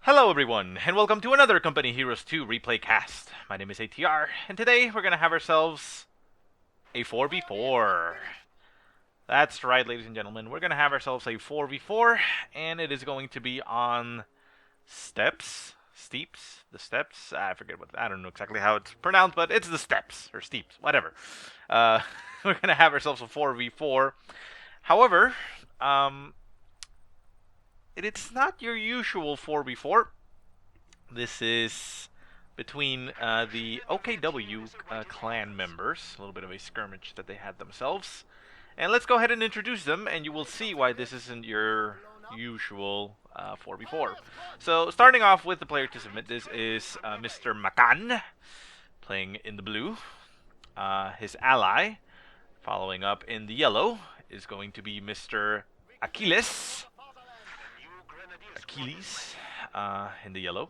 Hello everyone, and welcome to another Company Heroes 2 replay cast. My name is ATR, and today we're gonna have ourselves a 4v4. That's right, ladies and gentlemen, we're gonna have ourselves a 4v4, and it is going to be on steps? Steeps? The steps? I forget I don't know exactly how it's pronounced, but it's the steps, or steeps, whatever. We're gonna have ourselves a 4v4. However, it's not your usual 4v4. This is between the OKW clan members, a little bit of a skirmish that they had themselves. And let's go ahead and introduce them, and you will see why this isn't your usual 4v4. So, starting off with the player to submit, this is Mr. Makan, playing in the blue. His ally, following up in the yellow, is going to be Mr. Achilles. In the yellow.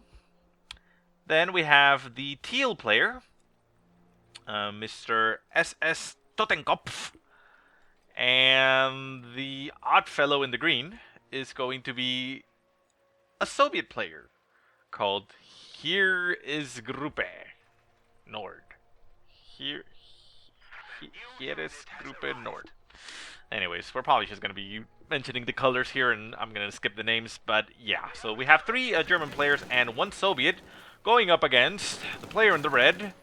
Then we have the teal player, Mr. SS Totenkopf, and the odd fellow in the green is going to be a Soviet player called Here is Gruppe Nord. Here is Gruppe Nord. Anyways, we're probably just going to be mentioning the colors here, and I'm going to skip the names, but yeah. So we have three German players and one Soviet going up against the player in the red,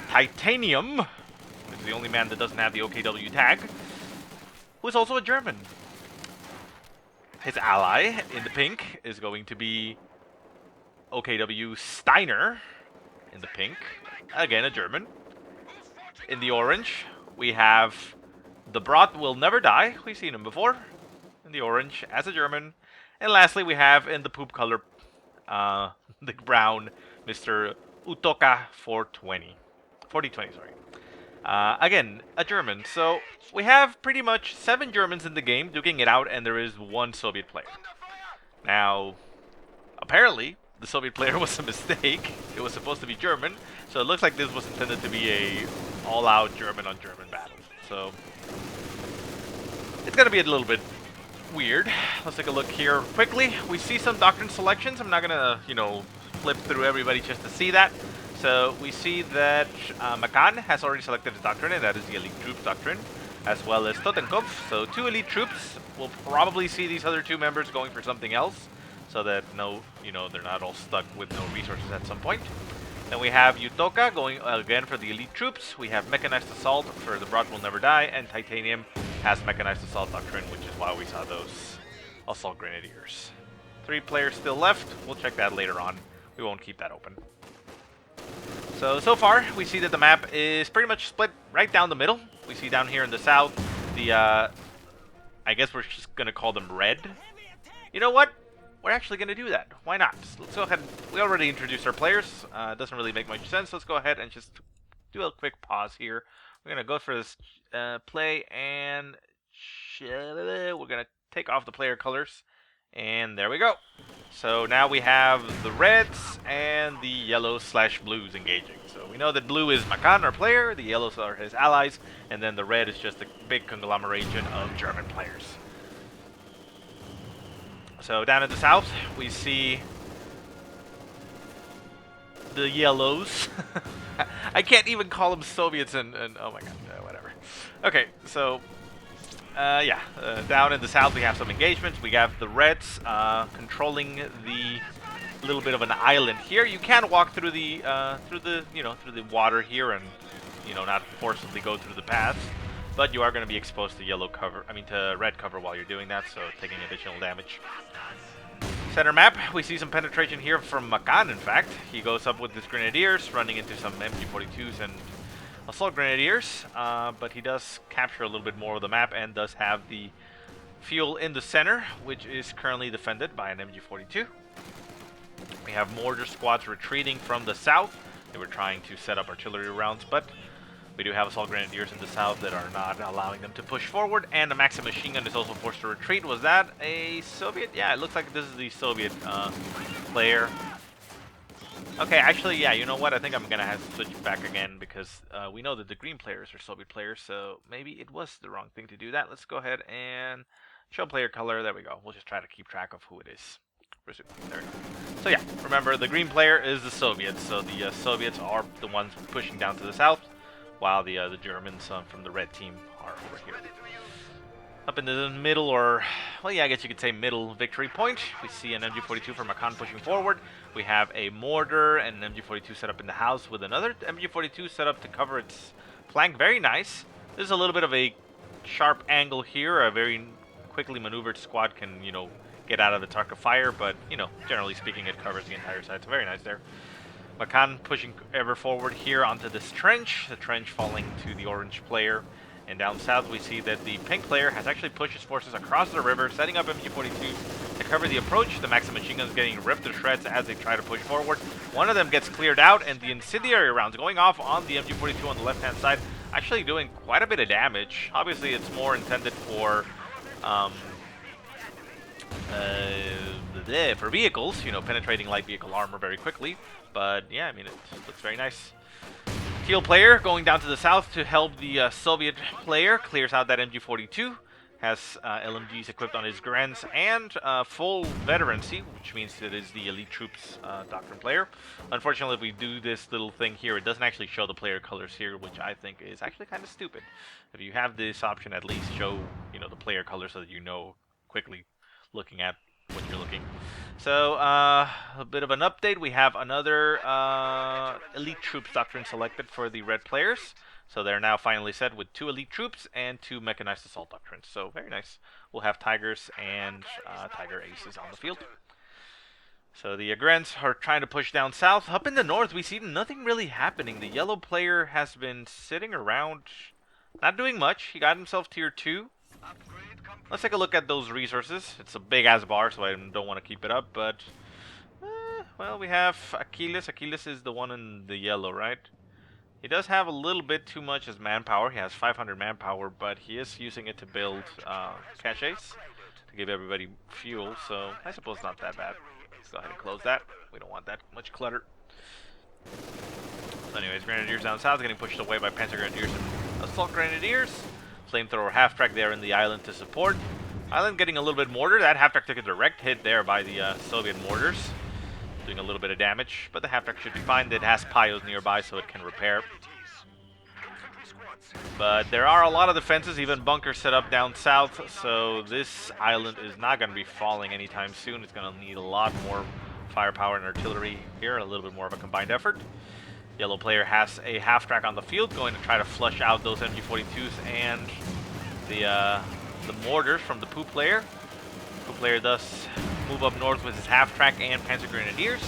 Titanium, which is the only man that doesn't have the OKW tag, who is also a German. His ally in the pink is going to be OKW Steiner in the pink, again a German. In the orange, we have the Brat Will Never Die. We've seen him before in the orange as a German. And lastly, we have in the poop color, the brown, Mr. Utoka 4020, sorry. Again, a German. So we have pretty much 7 Germans in the game duking it out, and there is one Soviet player. Now, apparently, the Soviet player was a mistake. It was supposed to be German, so it looks like this was intended to be a all-out German-on-German battle. So it's gonna be a little bit weird. Let's take a look here quickly. We see some doctrine selections. I'm not gonna, flip through everybody just to see that. So we see that Makan has already selected his doctrine, and that is the elite troops doctrine, as well as Totenkopf. So 2 elite troops. We'll probably see these other 2 members going for something else, so that they're not all stuck with no resources at some point. Then we have Utoka going again for the elite troops. We have Mechanized Assault for the Brat Will Never Die, and Titanium has Mechanized Assault Doctrine, which is why we saw those Assault Grenadiers. 3 players still left. We'll check that later on. We won't keep that open. So far, we see that the map is pretty much split right down the middle. We see down here in the south, I guess we're just going to call them red. You know what? We're actually going to do that. Why not? Let's go ahead. We already introduced our players. It doesn't really make much sense. Let's go ahead and just do a quick pause here. We're going to go for this play, and we're going to take off the player colors. And there we go. So now we have the reds and the yellows/blues engaging. So we know that blue is Makan, our player, the yellows are his allies, and then the red is just a big conglomeration of German players. So down in the south, we see the yellows. I can't even call them Soviets and oh my god, whatever. Okay, so down in the south we have some engagements. We have the reds controlling the little bit of an island here. You can walk through the through the water here and not forcibly go through the paths, but you are going to be exposed to red cover while you're doing that, so taking additional damage. Center map, we see some penetration here from Makan, in fact. He goes up with his Grenadiers, running into some MG42s and Assault Grenadiers, but he does capture a little bit more of the map and does have the fuel in the center, which is currently defended by an MG42. We have mortar squads retreating from the south. They were trying to set up artillery rounds, but we do have Assault Grenadiers in the south that are not allowing them to push forward, and the Maxim machine gun is also forced to retreat. Was that a Soviet? Yeah, it looks like this is the Soviet player. Okay, actually, yeah, you know what? I think I'm going to have to switch back again, because we know that the green players are Soviet players, so maybe it was the wrong thing to do that. Let's go ahead and show player color. There we go. We'll just try to keep track of who it is. Resume. There we go. So yeah, remember the green player is the Soviets. So the Soviets are the ones pushing down to the south, while the Germans from the red team are over here. Up in the middle, or, well, yeah, I guess you could say middle victory point, we see an MG42 from Makan pushing forward. We have a mortar and an MG42 set up in the house with another MG42 set up to cover its flank. Very nice. This is a little bit of a sharp angle here. A very quickly maneuvered squad can, you know, get out of the target fire, but, you know, generally speaking, it covers the entire side. So very nice there. Makan pushing ever forward here onto this trench. The trench falling to the orange player. And down south, we see that the pink player has actually pushed his forces across the river, setting up MG42 to cover the approach. The Maxim machine guns getting ripped to shreds as they try to push forward. One of them gets cleared out, and the incendiary rounds going off on the MG42 on the left-hand side, actually doing quite a bit of damage. Obviously, it's more intended for vehicles, you know, penetrating light vehicle armor very quickly. But yeah, I mean, it looks very nice. Teal player going down to the south to help the Soviet player, clears out that MG42, has LMGs equipped on his Grens, and full veterancy, which means it is the elite troops doctrine player. Unfortunately, if we do this little thing here, it doesn't actually show the player colors here, which I think is actually kind of stupid. If you have this option, at least show, you know, the player colors so that you know quickly looking at what you're looking. So, a bit of an update. We have another elite troops doctrine selected for the red players. So they're now finally set with 2 elite troops and 2 mechanized assault doctrines. So very nice. We'll have Tigers and Tiger Aces on the field. So the Agrens are trying to push down south. Up in the north, we see nothing really happening. The yellow player has been sitting around, not doing much. He got himself tier 2. Let's take a look at those resources. It's a big-ass bar, so I don't want to keep it up, but... well, we have Achilles. Achilles is the one in the yellow, right? He does have a little bit too much as manpower. He has 500 manpower, but he is using it to build caches to give everybody fuel, so I suppose not that bad. Let's go ahead and close that. We don't want that much clutter. Anyways, Grenadiers down south getting pushed away by Panzer Grenadiers and Assault Grenadiers. Flamethrower half-track there in the island to support. Island getting a little bit mortar. That half-track took a direct hit there by the Soviet mortars, doing a little bit of damage, but the half-track should be fine. It has Pyos nearby, so it can repair. But there are a lot of defenses, even bunkers set up down south, so this island is not going to be falling anytime soon. It's going to need a lot more firepower and artillery here, a little bit more of a combined effort. Yellow player has a half-track on the field, going to try to flush out those MG42s and the mortars from the Poo player. Poo player thus move up north with his half-track and Panzer Grenadiers.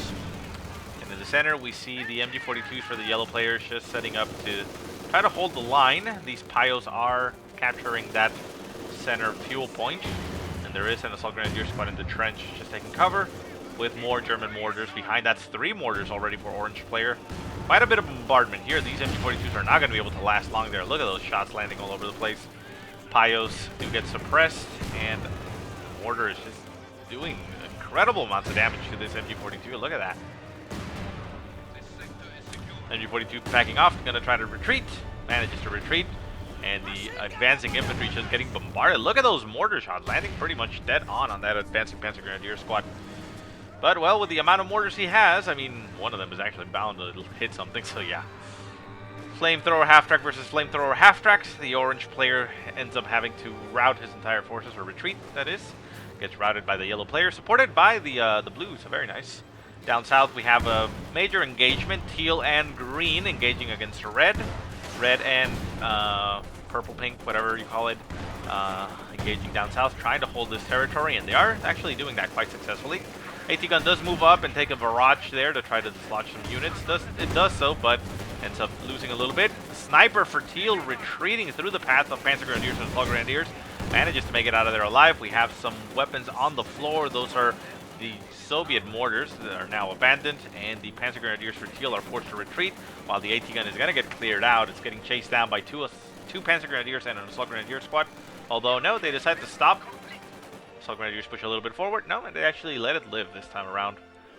And in the center, we see the MG42s for the yellow players just setting up to try to hold the line. These Pyos are capturing that center fuel point, and there is an Assault Grenadier squad in the trench just taking cover with more German mortars behind. That's 3 mortars already for orange player. Quite a bit of bombardment here. These MG42s are not going to be able to last long there. Look at those shots landing all over the place. Pyos do get suppressed, and mortar is just doing incredible amounts of damage to this MG42. Look at that. MG42 backing off, going to try to retreat. Manages to retreat, and the advancing infantry just getting bombarded. Look at those mortar shots landing pretty much dead on that advancing Panzer Grenadier squad. But, well, with the amount of mortars he has, I mean, one of them is actually bound to hit something, so yeah. Flamethrower half-track versus flamethrower half-tracks. The orange player ends up having to rout his entire forces, or retreat, that is. Gets routed by the yellow player, supported by the blue, so very nice. Down south, we have a major engagement. Teal and green engaging against red. Red and purple, pink, whatever you call it, engaging down south, trying to hold this territory, and they are actually doing that quite successfully. AT gun does move up and take a barrage there to try to dislodge some units. It does so, but ends up losing a little bit. Sniper for Teal retreating through the path of Panzer Grenadiers and Assault Grenadiers. Manages to make it out of there alive. We have some weapons on the floor. Those are the Soviet mortars that are now abandoned, and the Panzer Grenadiers for Teal are forced to retreat, while the AT gun is going to get cleared out. It's getting chased down by two Panzer Grenadiers and an Assault Grenadier squad. Although, no, they decide to stop. Assault Grenadiers push a little bit forward. No, and they actually let it live this time around.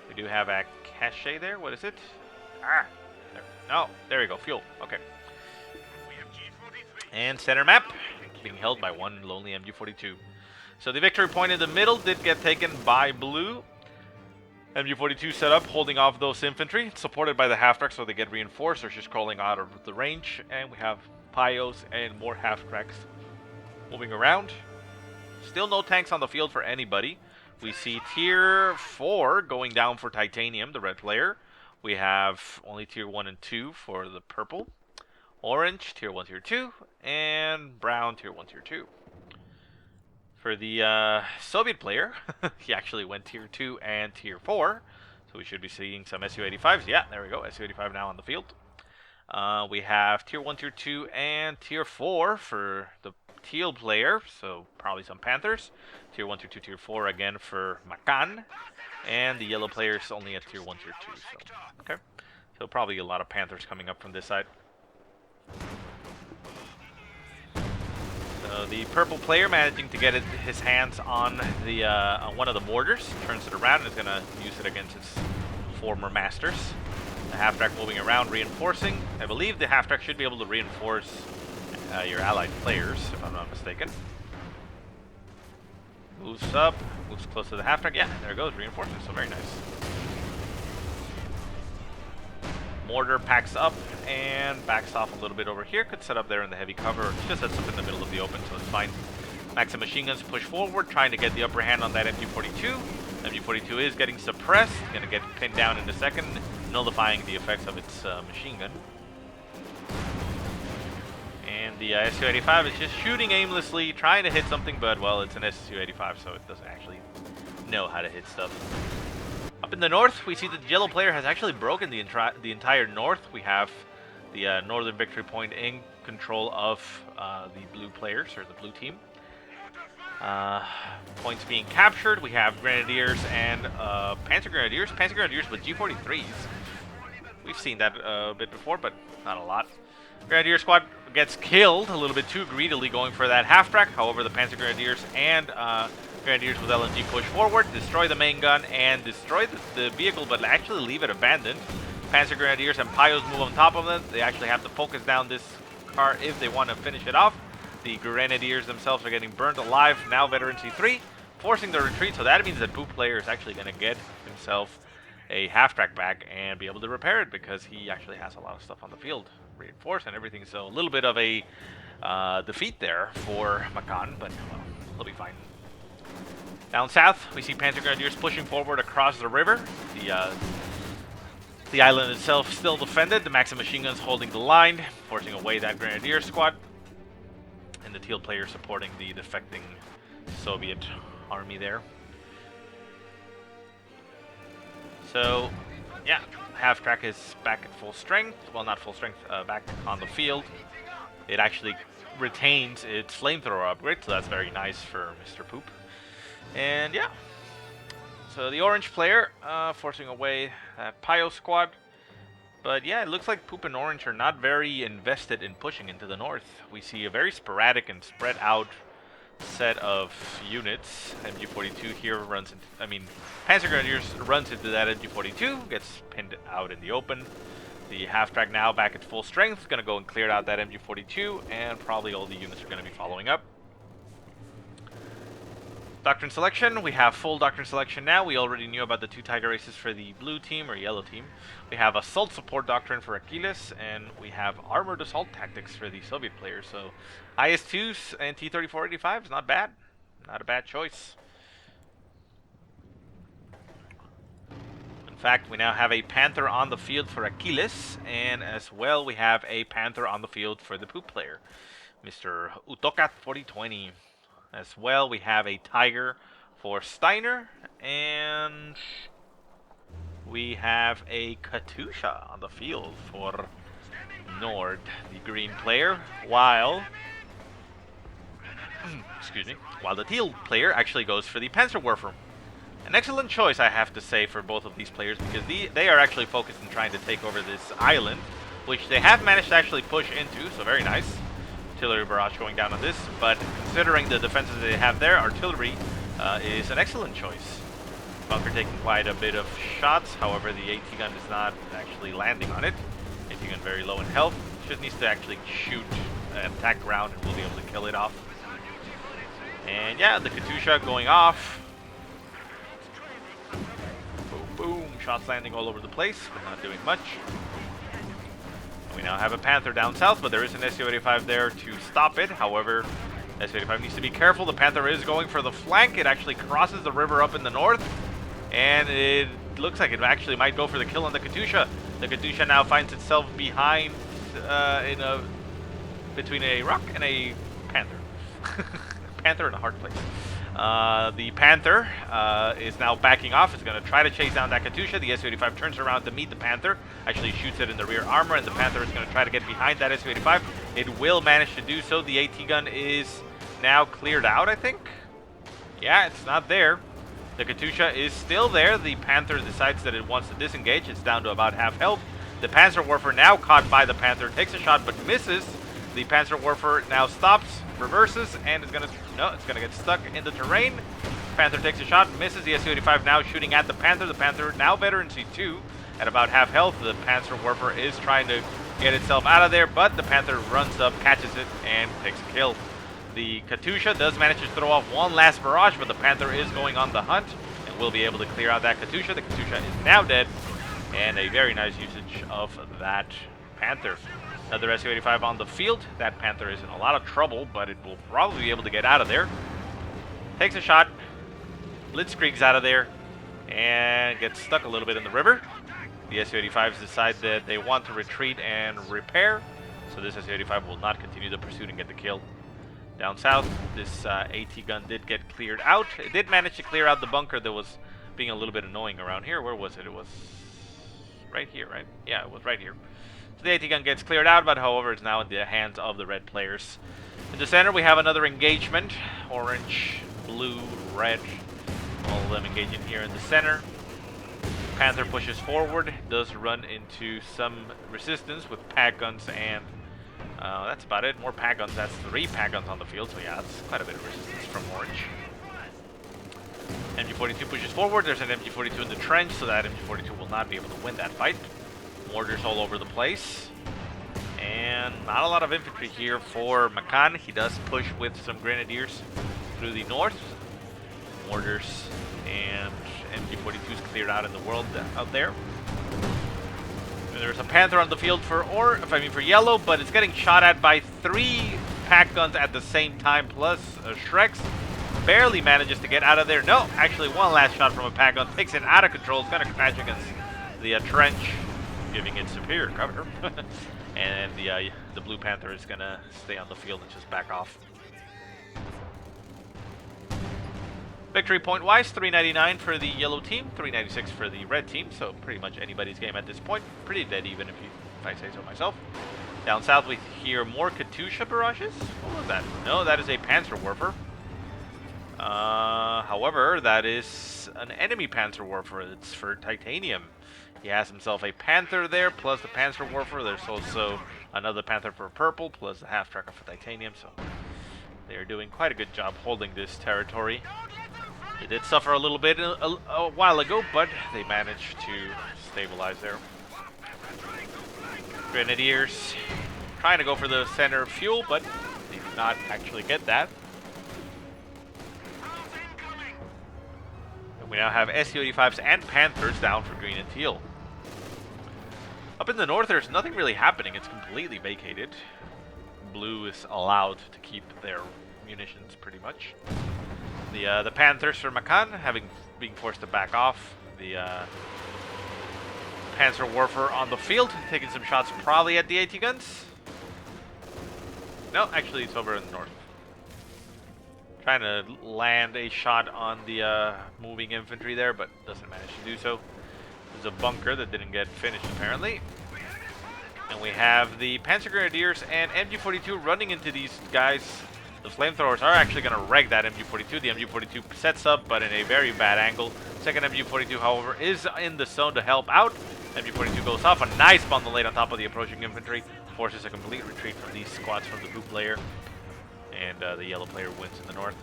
We do have a cache there. What is it? Ah, there. Oh, there we go. Fuel. Okay. And center map being held by one lonely MG42. So the victory point in the middle did get taken by blue. MG42 set up, holding off those infantry, supported by the half-track so they get reinforced. They're just crawling out of the range, and we have Pyos and more half-tracks moving around. Still no tanks on the field for anybody. We see tier 4 going down for Titanium, the red player. We have only tier 1 and 2 for the purple. Orange, tier 1, tier 2, and brown, tier 1, tier 2. For the Soviet player, he actually went tier 2 and tier 4, so we should be seeing some Su-85s. Yeah, there we go, Su-85 now on the field. We have tier 1, tier 2, and tier 4 for the teal player, so probably some Panthers. Tier 1, tier 2, tier 4 again for Makan, and the yellow player is only at tier 1, tier 2. So, okay, so probably a lot of Panthers coming up from this side. So the purple player managing to get his hands on the one of the mortars, turns it around and is going to use it against its former masters. The half-track moving around, reinforcing. I believe the half-track should be able to reinforce your allied players, if I'm not mistaken. Moves up, moves close to the half-track. Yeah, there it goes, reinforcing, so very nice. Mortar packs up and backs off a little bit over here. Could set up there in the heavy cover, just sets up in the middle of the open, so it's fine. Maxim machine guns push forward, trying to get the upper hand on that MG42. MG42 is getting suppressed, going to get pinned down in a second, nullifying the effects of its machine gun. And the Su-85 is just shooting aimlessly, trying to hit something, but, well, it's an Su-85, so it doesn't actually know how to hit stuff. Up in the north, we see that the yellow player has actually broken the entire north. We have the northern victory point in control of the blue players, or the blue team. Points being captured. We have Grenadiers and Panzer Grenadiers. Panzer Grenadiers with G43s. We've seen that a bit before, but not a lot. Grenadier squad gets killed a little bit too greedily going for that half-track. However, the Panzer Grenadiers and Grenadiers with LMG push forward, destroy the main gun, and destroy the vehicle, but actually leave it abandoned. Panzer Grenadiers and Pyos move on top of them. They actually have to focus down this car if they want to finish it off. The Grenadiers themselves are getting burned alive, now veteran C3, forcing the retreat, so that means that Poop player is actually going to get himself a half-track back and be able to repair it, because he actually has a lot of stuff on the field, reinforced and everything, so a little bit of a defeat there for Makan, but well, he'll be fine. Down south, we see Panzer Grenadiers pushing forward across the river. The island itself still defended. The Maxim machine guns holding the line, forcing away that Grenadier squad. And the teal player supporting the defecting Soviet army there. So, yeah, half-track is back at full strength. Well, not full strength, back on the field. It actually retains its flamethrower upgrade, so that's very nice for Mr. Poop. And yeah, so the orange player forcing away that Pyo squad. But yeah, it looks like Poop and Orange are not very invested in pushing into the north. We see a very sporadic and spread out set of units. MG42 here runs into, Panzer Grenadiers runs into that MG42, gets pinned out in the open. The half-track now back at full strength, gonna go and clear out that MG42, and probably all the units are gonna be following up. Doctrine selection, we have full doctrine selection now. We already knew about the two Tiger races for the blue team or yellow team. We have assault support doctrine for Achilles, and we have armored assault tactics for the Soviet players. So IS-2s and T-3485 is not bad. Not a bad choice. In fact, we now have a Panther on the field for Achilles, and as well we have a Panther on the field for the Poop player, Mr. Utokat 4020. As well, we have a Tiger for Steiner, and we have a Katusha on the field for Nord, the green player, while while the teal player actually goes for the Panzerwerfer. An excellent choice, I have to say, for both of these players, because they are actually focused on trying to take over this island, which they have managed to actually push into, so very nice. Artillery barrage going down on this, but considering the defenses they have there, artillery is an excellent choice. Bunker taking quite a bit of shots, however the AT gun is not actually landing on it. AT gun very low in health, just needs to actually shoot and attack ground and we'll be able to kill it off. And yeah, the Katusha going off. Boom, boom. shots landing all over the place, but not doing much. We now have a Panther down south, but there is an SU-85 there to stop it. However, SU-85 needs to be careful. The Panther is going for the flank. It actually crosses the river up in the north, and it looks like it actually might go for the kill on the Katusha. The Katusha now finds itself behind, between a rock and a Panther. Panther in a hard place. The Panther is now backing off. It's going to try to chase down that Katusha. The Su-85 turns around to meet the Panther. Actually shoots it in the rear armor, and the Panther is going to try to get behind that Su-85. It will manage to do so. The AT gun is now cleared out, I think. Yeah, it's not there. The Katusha is still there. The Panther decides that it wants to disengage. It's down to about half health. The Panzerwerfer now caught by the Panther, takes a shot but misses. The Panzerwerfer now stops, reverses, and is gonna get stuck in the terrain. Panther takes a shot, misses. The Su-85 now shooting at the Panther. The Panther now veteran C2 at about half health. The Panzerwerfer is trying to get itself out of there, but the Panther runs up, catches it, and takes a kill. The Katusha does manage to throw off one last barrage, but the Panther is going on the hunt and will be able to clear out that Katusha. The Katusha is now dead, and a very nice usage of that Panther. Another Su-85 on the field. That Panther is in a lot of trouble, but it will probably be able to get out of there. Takes a shot, blitzkriegs out of there, and gets stuck a little bit in the river. The Su-85s decide that they want to retreat and repair, so this Su-85 will not continue the pursuit and get the kill. Down south, this AT gun did get cleared out. It did manage to clear out the bunker that was being a little bit annoying around here. Where was it? It was right here, right? Yeah, it was right here. So the AT gun gets cleared out, but however, it's now in the hands of the red players. In the center, we have another engagement. Orange, blue, red, all of them engaging here in the center. Panther pushes forward, does run into some resistance with pack guns, and that's about it. More pack guns. That's 3 pack guns on the field, so yeah, that's quite a bit of resistance from Orange. MG42 pushes forward. There's an MG42 in the trench, so that MG42 will not be able to win that fight. Mortars all over the place. And not a lot of infantry here for Makan. He does push with some grenadiers through the north. Mortars and MG42s cleared out in the world out there. And there's a Panther on the field for yellow, but it's getting shot at by 3 pack guns at the same time, plus Shreks. Barely manages to get out of there. No, actually one last shot from a pack gun takes it out of control. It's going to crash against the trench, giving it superior cover. And the Blue Panther is going to stay on the field and just back off. Victory point-wise, 399 for the yellow team, 396 for the red team, so pretty much anybody's game at this point. Pretty dead even, if I say so myself. Down south, we hear more Katusha barrages. What was that? No, that is a Panzerwerfer. However, that is an enemy Panzerwerfer. It's for Titanium. He has himself a Panther there, plus the Panzerwerfer. There's also another Panther for purple, plus the half-tracker for Titanium, so they are doing quite a good job holding this territory. They did suffer a little bit a while ago, but they managed to stabilize there. Grenadiers trying to go for the center fuel, but they did not actually get that. And we now have Su-85s and Panthers down for green and teal. Up in the north, there's nothing really happening. It's completely vacated. Blue is allowed to keep their munitions pretty much. The Panthers for Makan being forced to back off. The Panzerwerfer on the field, taking some shots probably at the AT guns. No, actually it's over in the north. Trying to land a shot on the moving infantry there, but doesn't manage to do so. There's a bunker that didn't get finished apparently. And we have the Panzer Grenadiers and MG42 running into these guys. The flamethrowers are actually going to wreck that MG42. The MG42 sets up, but in a very bad angle. Second MG42, however, is in the zone to help out. MG42 goes off. A nice bundle laid on top of the approaching infantry. Forces a complete retreat from these squads from the blue player. And the yellow player wins in the north.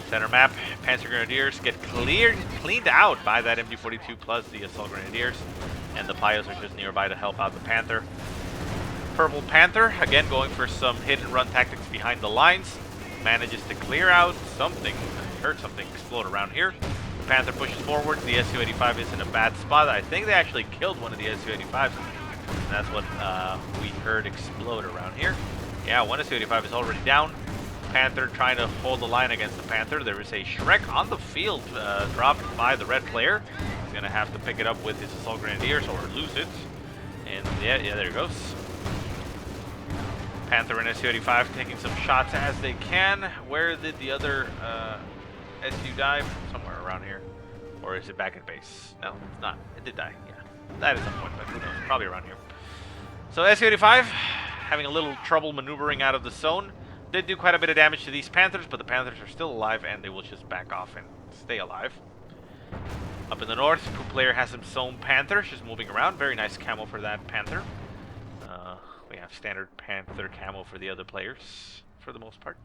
Center map, Panzer Grenadiers get cleaned out by that MG42 plus the Assault Grenadiers. And the Pios are just nearby to help out the Panther. Purple Panther, again going for some hit and run tactics behind the lines. Manages to clear out something. I heard something explode around here. Panther pushes forward. The Su-85 is in a bad spot. I think they actually killed one of the Su-85s. And that's what we heard explode around here. Yeah, one Su-85 is already down. Panther trying to hold the line against the Panther. There is a Shrek on the field dropped by the red player. He's going to have to pick it up with his Assault Grenadiers or lose it. And yeah, there it goes. Panther and Su-85 taking some shots as they can. Where did the other SU die? Somewhere around here. Or is it back at base? No, it's not. It did die, yeah. That is some point, but who knows? Probably around here. So Su-85 having a little trouble maneuvering out of the zone. Did do quite a bit of damage to these Panthers, but the Panthers are still alive and they will just back off and stay alive. Up in the north, Poop player has some zone Panther, just moving around. Very nice camo for that Panther. We have standard Panther camo for the other players, for the most part.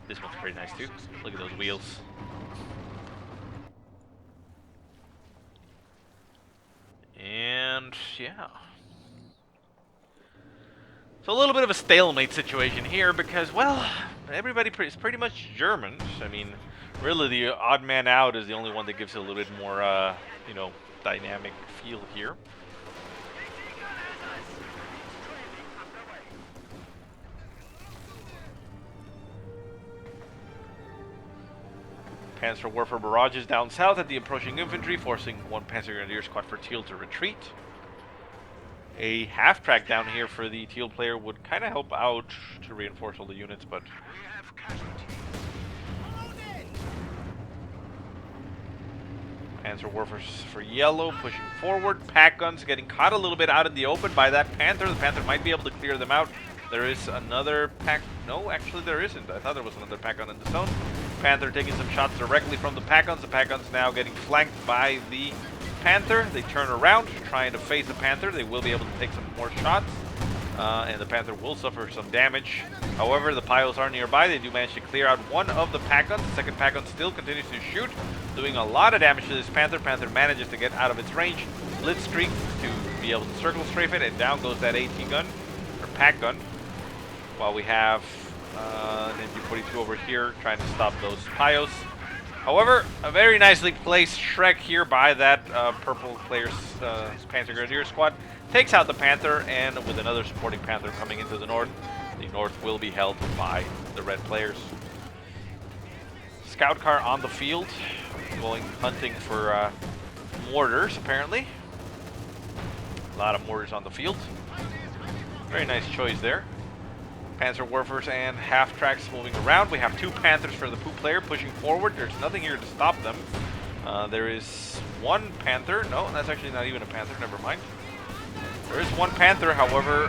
This one's pretty nice too. Look at those wheels. And yeah. So a little bit of a stalemate situation here because, well, everybody is pretty much German. I mean, really the odd man out is the only one that gives it a little bit more, you know, dynamic feel here. Panzer Warfare barrages down south at the approaching infantry, forcing one Panzer Grenadier squad for Teal to retreat. A half-track down here for the Teal player would kind of help out to reinforce all the units, but... Panzer Warfare for yellow, pushing forward. Pack guns getting caught a little bit out in the open by that Panther. The Panther might be able to clear them out. There is another pack... No, actually there isn't. I thought there was another pack gun in the zone. Panther taking some shots directly from the pack guns. The pack guns now getting flanked by the Panther. They turn around, trying to face the Panther. They will be able to take some more shots, and the Panther will suffer some damage. However, the piles are nearby. They do manage to clear out one of the pack guns. The second pack gun still continues to shoot, doing a lot of damage to this Panther. Panther manages to get out of its range. Blitzkrieg to be able to circle strafe it, and down goes that AT gun, or pack gun. While we have an MG42 over here trying to stop those Pios. However, a very nicely placed Shrek here by that purple player's Panzer Grenadier squad takes out the Panther, and with another supporting Panther coming into the north will be held by the red players. Scout car on the field, going hunting for mortars apparently. A lot of mortars on the field. Very nice choice there. Panzer Warfers and half-tracks moving around. We have two Panthers for the Poop player pushing forward. There's nothing here to stop them. There is one Panther. No, that's actually not even a Panther. Never mind. There is one Panther, however,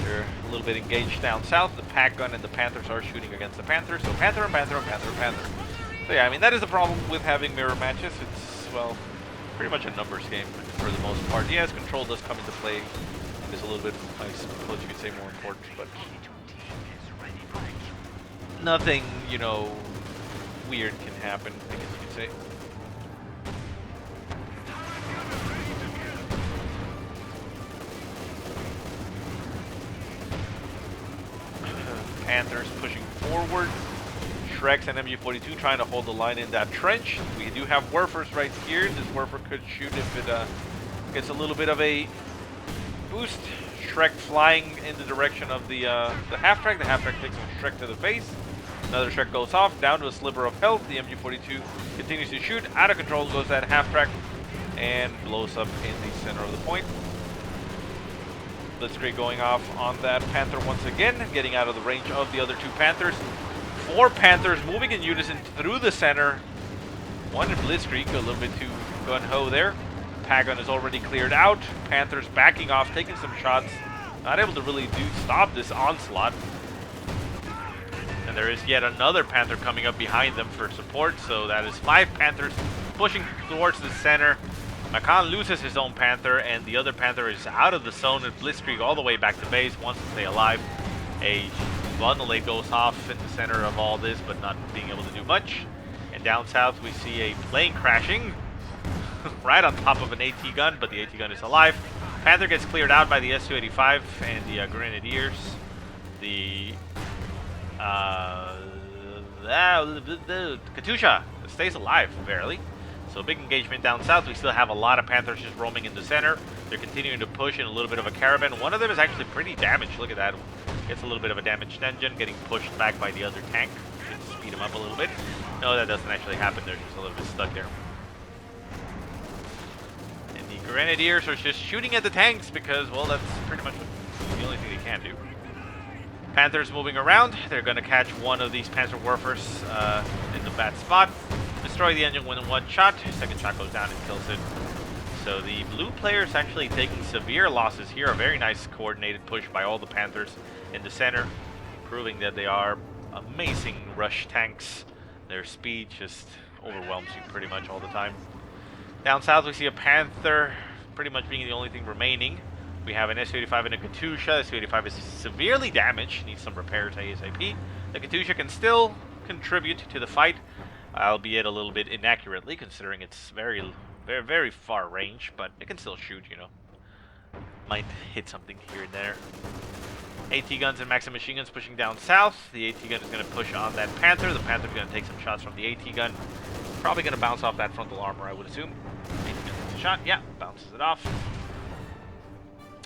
they're a little bit engaged down south. The pack gun and the Panthers are shooting against the Panthers. So Panther and Panther and Panther and Panther. So yeah, I mean, that is the problem with having mirror matches. It's, well, pretty much a numbers game for the most part. Yes, control does come into play. Is a little bit, I suppose you could say, more important, but nothing, you know, weird can happen, I guess you could say. Panthers pushing forward. Shreks and MG42 trying to hold the line in that trench. We do have Warfers right here. This Warfer could shoot if it gets a little bit of a boost. Shrek flying in the direction of the half-track. The half-track takes a Shrek to the face. Another Shrek goes off, down to a sliver of health. The MG42 continues to shoot. Out of control goes that half-track and blows up in the center of the point. Blitzkrieg going off on that Panther once again, getting out of the range of the other two Panthers. Four Panthers moving in unison through the center. One in Blitzkrieg, a little bit too gun-ho there. Pack-gun is already cleared out. Panthers backing off, taking some shots. Not able to really stop this onslaught. And there is yet another Panther coming up behind them for support. So that is 5 Panthers pushing towards the center. Makan loses his own Panther, and the other Panther is out of the zone, and Blitzkrieg all the way back to base, wants to stay alive. A Vondelay goes off in the center of all this, but not being able to do much. And down south, we see a plane crashing right on top of an AT gun, but the AT gun is alive. Panther gets cleared out by the Su-85 and the Grenadiers. The Katusha stays alive, barely. So big engagement down south. We still have a lot of Panthers just roaming in the center. They're continuing to push in a little bit of a caravan. One of them is actually pretty damaged. Look at that. Gets a little bit of a damaged engine, getting pushed back by the other tank. Should speed him up a little bit. No, that doesn't actually happen. They're just a little bit stuck there. And the Grenadiers are just shooting at the tanks because, well, that's pretty much the only thing they can do. Panthers moving around. They're going to catch one of these Panzer Warfers in the bad spot. Destroy the engine with one shot. Second shot goes down and kills it. So the blue players actually taking severe losses here. A very nice coordinated push by all the Panthers in the center, proving that they are amazing rush tanks. Their speed just overwhelms you pretty much all the time. Down south we see a Panther pretty much being the only thing remaining. We have an Su-85 and a Katusha. Su-85 is severely damaged, needs some repairs ASAP. The Katusha can still contribute to the fight, albeit a little bit inaccurately, considering it's very far range, but it can still shoot, you know. Might hit something here and there. AT guns and Maxim machine guns pushing down south. The AT gun is going to push on that Panther. The Panther is going to take some shots from the AT gun. Probably going to bounce off that frontal armor, I would assume. AT gun takes a shot. Yeah, bounces it off.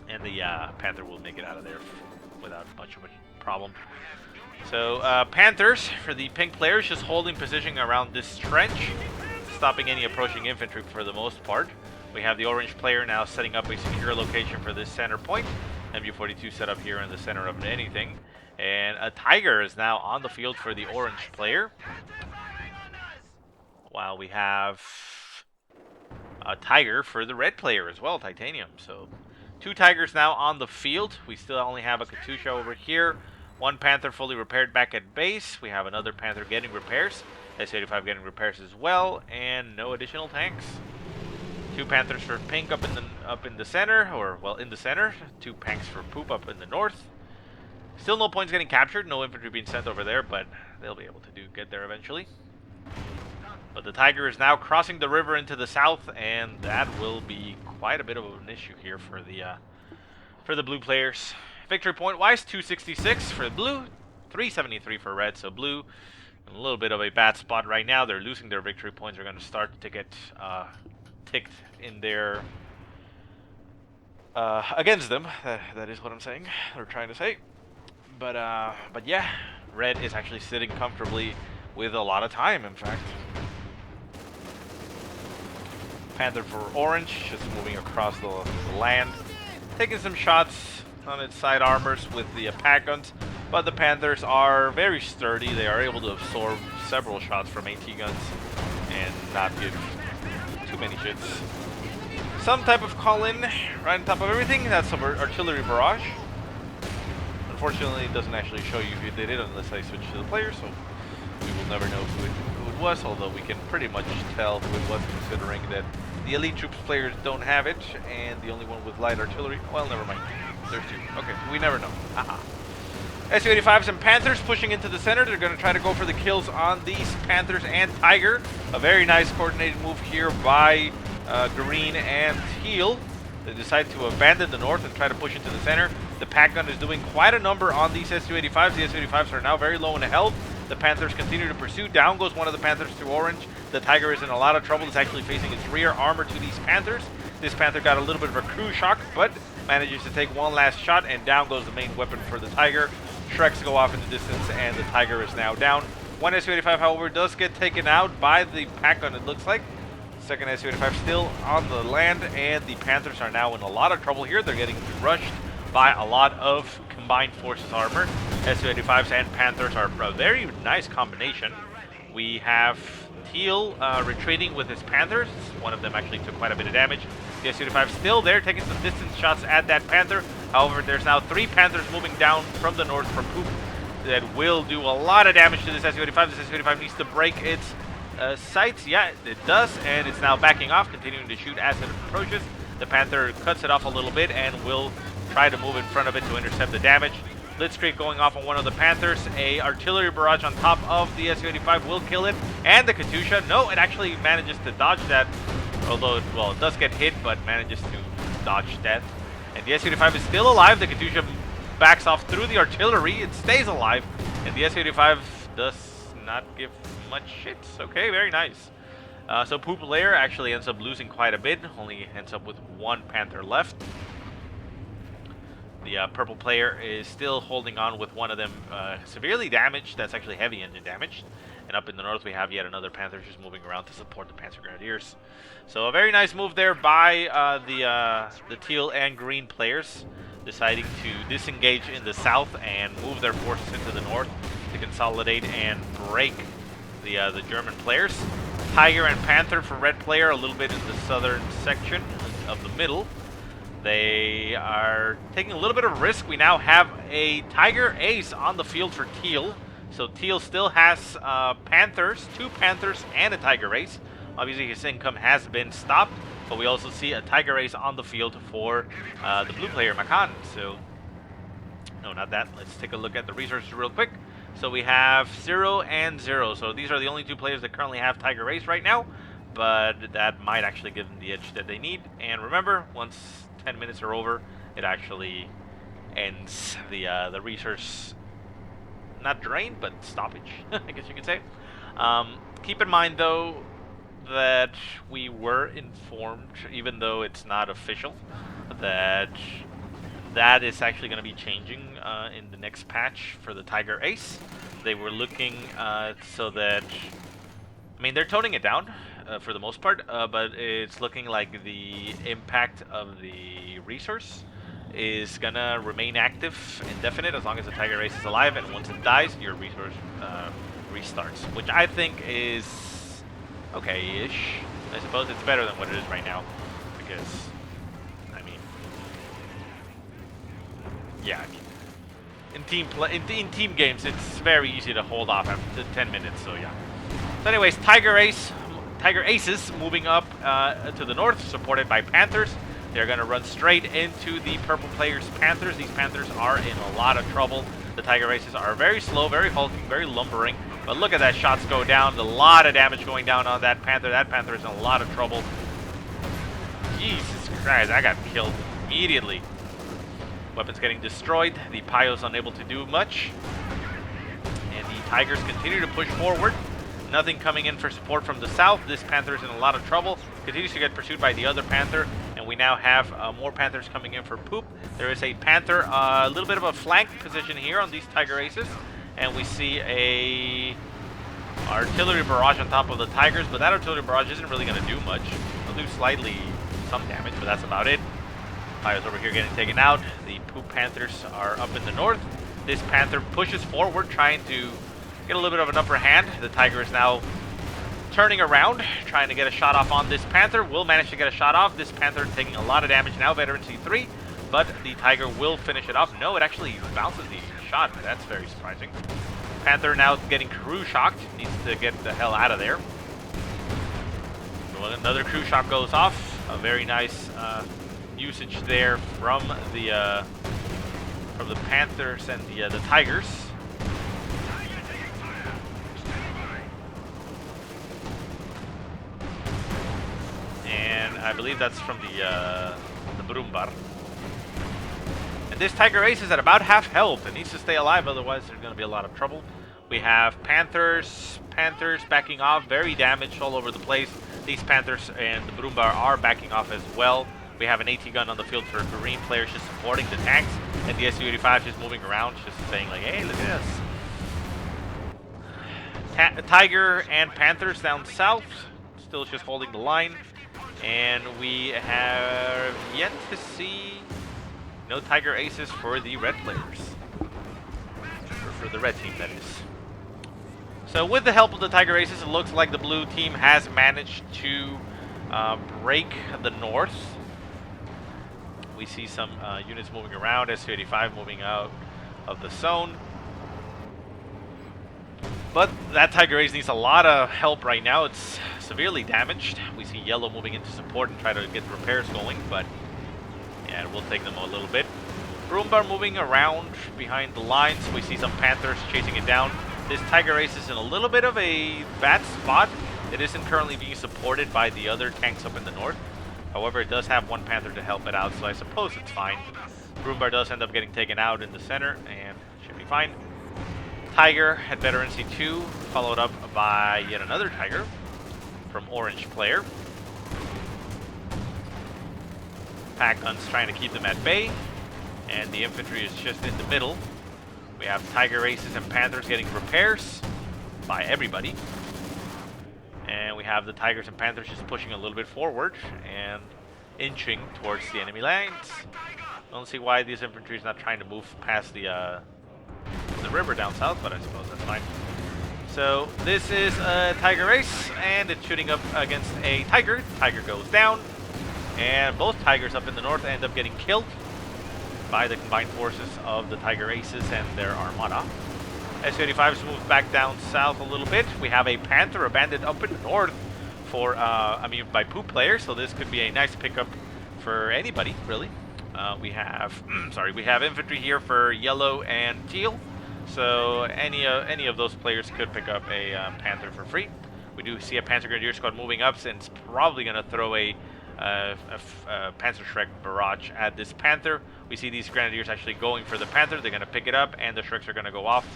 And the Panther will make it out of there without much of a problem. So, Panthers, for the pink players, just holding position around this trench, stopping any approaching infantry for the most part. We have the orange player now setting up a secure location for this center point. MU-42 set up here in the center of anything. And a Tiger is now on the field for the orange player. While we have a Tiger for the red player as well, Titanium. So, 2 Tigers now on the field. We still only have a Katusha over here. 1 Panther fully repaired back at base. We have another Panther getting repairs. S-85 getting repairs as well, and no additional tanks. 2 Panthers for pink up in the center, or well, in the center. 2 Panks for poop up in the north. Still no points getting captured, no infantry being sent over there, but they'll be able to get there eventually. But the Tiger is now crossing the river into the south, and that will be quite a bit of an issue here for the blue players. Victory point wise, 266 for blue, 373 for red. So blue, in a little bit of a bad spot right now. They're losing their victory points. They're going to start to get ticked in their against them. That is what I'm saying, or trying to say. But yeah, red is actually sitting comfortably with a lot of time, in fact. Panther for orange, just moving across the land, taking some shots on its side armors with the pack guns, but the Panthers are very sturdy. They are able to absorb several shots from AT guns and not give too many shits. Some type of call-in right on top of everything. That's some artillery barrage. Unfortunately, it doesn't actually show you who did it unless I switch to the player, so we will never know who it was, although we can pretty much tell who it was, considering that the elite troops players don't have it, and the only one with light artillery, well, never mind. There's 2. Okay, we never know. Haha. Su-85s and Panthers pushing into the center. They're going to try to go for the kills on these Panthers and Tiger. A very nice coordinated move here by Green and Teal. They decide to abandon the north and try to push into the center. The pack gun is doing quite a number on these Su-85s. The Su-85s are now very low in health. The Panthers continue to pursue. Down goes one of the Panthers to orange. The Tiger is in a lot of trouble. It's actually facing its rear armor to these Panthers. This Panther got a little bit of a crew shock, but manages to take one last shot, and down goes the main weapon for the Tiger. Shreks go off in the distance, and the Tiger is now down. One Su-85, however, does get taken out by the pack gun, it looks like. Second Su-85 still on the land, and the Panthers are now in a lot of trouble here. They're getting rushed by a lot of combined forces armor. Su-85s and Panthers are a very nice combination. We have Teal retreating with his Panthers. One of them actually took quite a bit of damage. The Su-85 still there, taking some distance shots at that Panther. However, there's now 3 Panthers moving down from the north from poop that will do a lot of damage to this Su-85. This Su-85 needs to break its sights. Yeah, it does, and it's now backing off, continuing to shoot as it approaches. The Panther cuts it off a little bit and will try to move in front of it to intercept the damage. Blitzkrieg going off on one of the Panthers. A artillery barrage on top of the Su-85 will kill it. And the Katusha, no, it actually manages to dodge that. Although, well, it does get hit, but manages to dodge death. And the Su-85 is still alive. The Katusha backs off through the artillery. It stays alive. And the Su-85 does not give much hits. Okay, very nice. So Poop Lair actually ends up losing quite a bit. Only ends up with 1 Panther left. The purple player is still holding on with one of them severely damaged. That's actually heavy engine damage. And up in the north we have yet another Panther just moving around to support the Panzer Grenadiers. So a very nice move there by the teal and green players, deciding to disengage in the south and move their forces into the north to consolidate and break the German players. Tiger and Panther for red player a little bit in the southern section of the middle. They are taking a little bit of risk. We now have a Tiger Ace on the field for Teal. So Teal still has Panthers, 2 Panthers and a Tiger Ace. Obviously his income has been stopped, but we also see a Tiger Ace on the field for the blue player, Makan. So, no, not that. Let's take a look at the resources real quick. So we have 0 and 0. So these are the only 2 players that currently have Tiger Ace right now, but that might actually give them the edge that they need. And remember, once 10 minutes are over, it actually ends the resource, not drain, but stoppage, I guess you could say. Keep in mind, though, that we were informed, even though it's not official, that is actually going to be changing in the next patch for the Tiger Ace. They were looking so that, I mean, they're toning it down for the most part, but it's looking like the impact of the resource is going to remain active indefinite as long as the Tiger Ace is alive, and once it dies, your resource restarts, which I think is okay-ish. I suppose it's better than what it is right now, because, I mean, yeah, I mean, in team games, it's very easy to hold off after 10 minutes. So yeah. So anyways, Tiger Aces moving up to the north, supported by Panthers. They're going to run straight into the purple players' Panthers. These Panthers are in a lot of trouble. The Tiger Aces are very slow, very hulking, very lumbering. But look at that, shots go down. A lot of damage going down on that Panther. That Panther is in a lot of trouble. Jesus Christ, I got killed immediately. Weapons getting destroyed. The Pio's unable to do much. And the Tigers continue to push forward. Nothing coming in for support from the south. This Panther is in a lot of trouble. Continues to get pursued by the other Panther. And we now have more Panthers coming in for Poop. There is a Panther, a little bit of a flank position here on these Tiger Aces. And we see a artillery barrage on top of the Tigers. But that artillery barrage isn't really going to do much. It'll do slightly some damage, but that's about it. Pios over here getting taken out. The Poop Panthers are up in the north. This Panther pushes forward, trying to get a little bit of an upper hand. The Tiger is now turning around, trying to get a shot off on this Panther. Will manage to get a shot off. This Panther taking a lot of damage now, veteran C3, but the Tiger will finish it off. No, it actually bounces the shot. That's very surprising. Panther now getting crew shocked. Needs to get the hell out of there. Well, another crew shock goes off. A very nice usage there from the Panthers and the Tigers. And I believe that's from the Brumbar. And this Tiger Ace is at about half health. It needs to stay alive, otherwise there's going to be a lot of trouble. We have Panthers backing off, very damaged all over the place. These Panthers and the Brumbar are backing off as well. We have an AT gun on the field for green players just supporting the tanks, and the Su-85 just moving around, just saying like, hey, look at this. Tiger and Panthers down south, still just holding the line. And we have yet to see no Tiger Aces for the red players. Or for the red team, that is. So with the help of the Tiger Aces, it looks like the blue team has managed to break the north. We see some units moving around, Su-85 moving out of the zone. But that Tiger Ace needs a lot of help right now. It's severely damaged. We see yellow moving into support and try to get repairs going, but yeah, it will take them a little bit. Brumbar moving around behind the lines. We see some Panthers chasing it down. This Tiger Ace is in a little bit of a bad spot. It isn't currently being supported by the other tanks up in the north. However, it does have one Panther to help it out, so I suppose it's fine. Brumbar does end up getting taken out in the center, and should be fine. Tiger at veteran C2, followed up by yet another Tiger from Orange player. Pack guns trying to keep them at bay, and the infantry is just in the middle. We have Tiger Aces and Panthers getting repairs by everybody. And we have the Tigers and Panthers just pushing a little bit forward and inching towards the enemy lines. I don't see why this infantry is not trying to move past the river down south, but I suppose that's fine. So this is a Tiger Ace, and it's shooting up against a Tiger. Tiger goes down, and both Tigers up in the north end up getting killed by the combined forces of the Tiger Aces and their armada. Su-85s moved back down south a little bit. We have a Panther abandoned up in the north for, by Poop players, so this could be a nice pickup for anybody, really. We have, we have infantry here for yellow and teal, so any of those players could pick up a Panther for free. We do see a Panzer Grenadier squad moving up, and it's probably going to throw a Panzer Shrek barrage at this Panther. We see these Grenadiers actually going for the Panther. They're going to pick it up, and the Shreks are going to go off.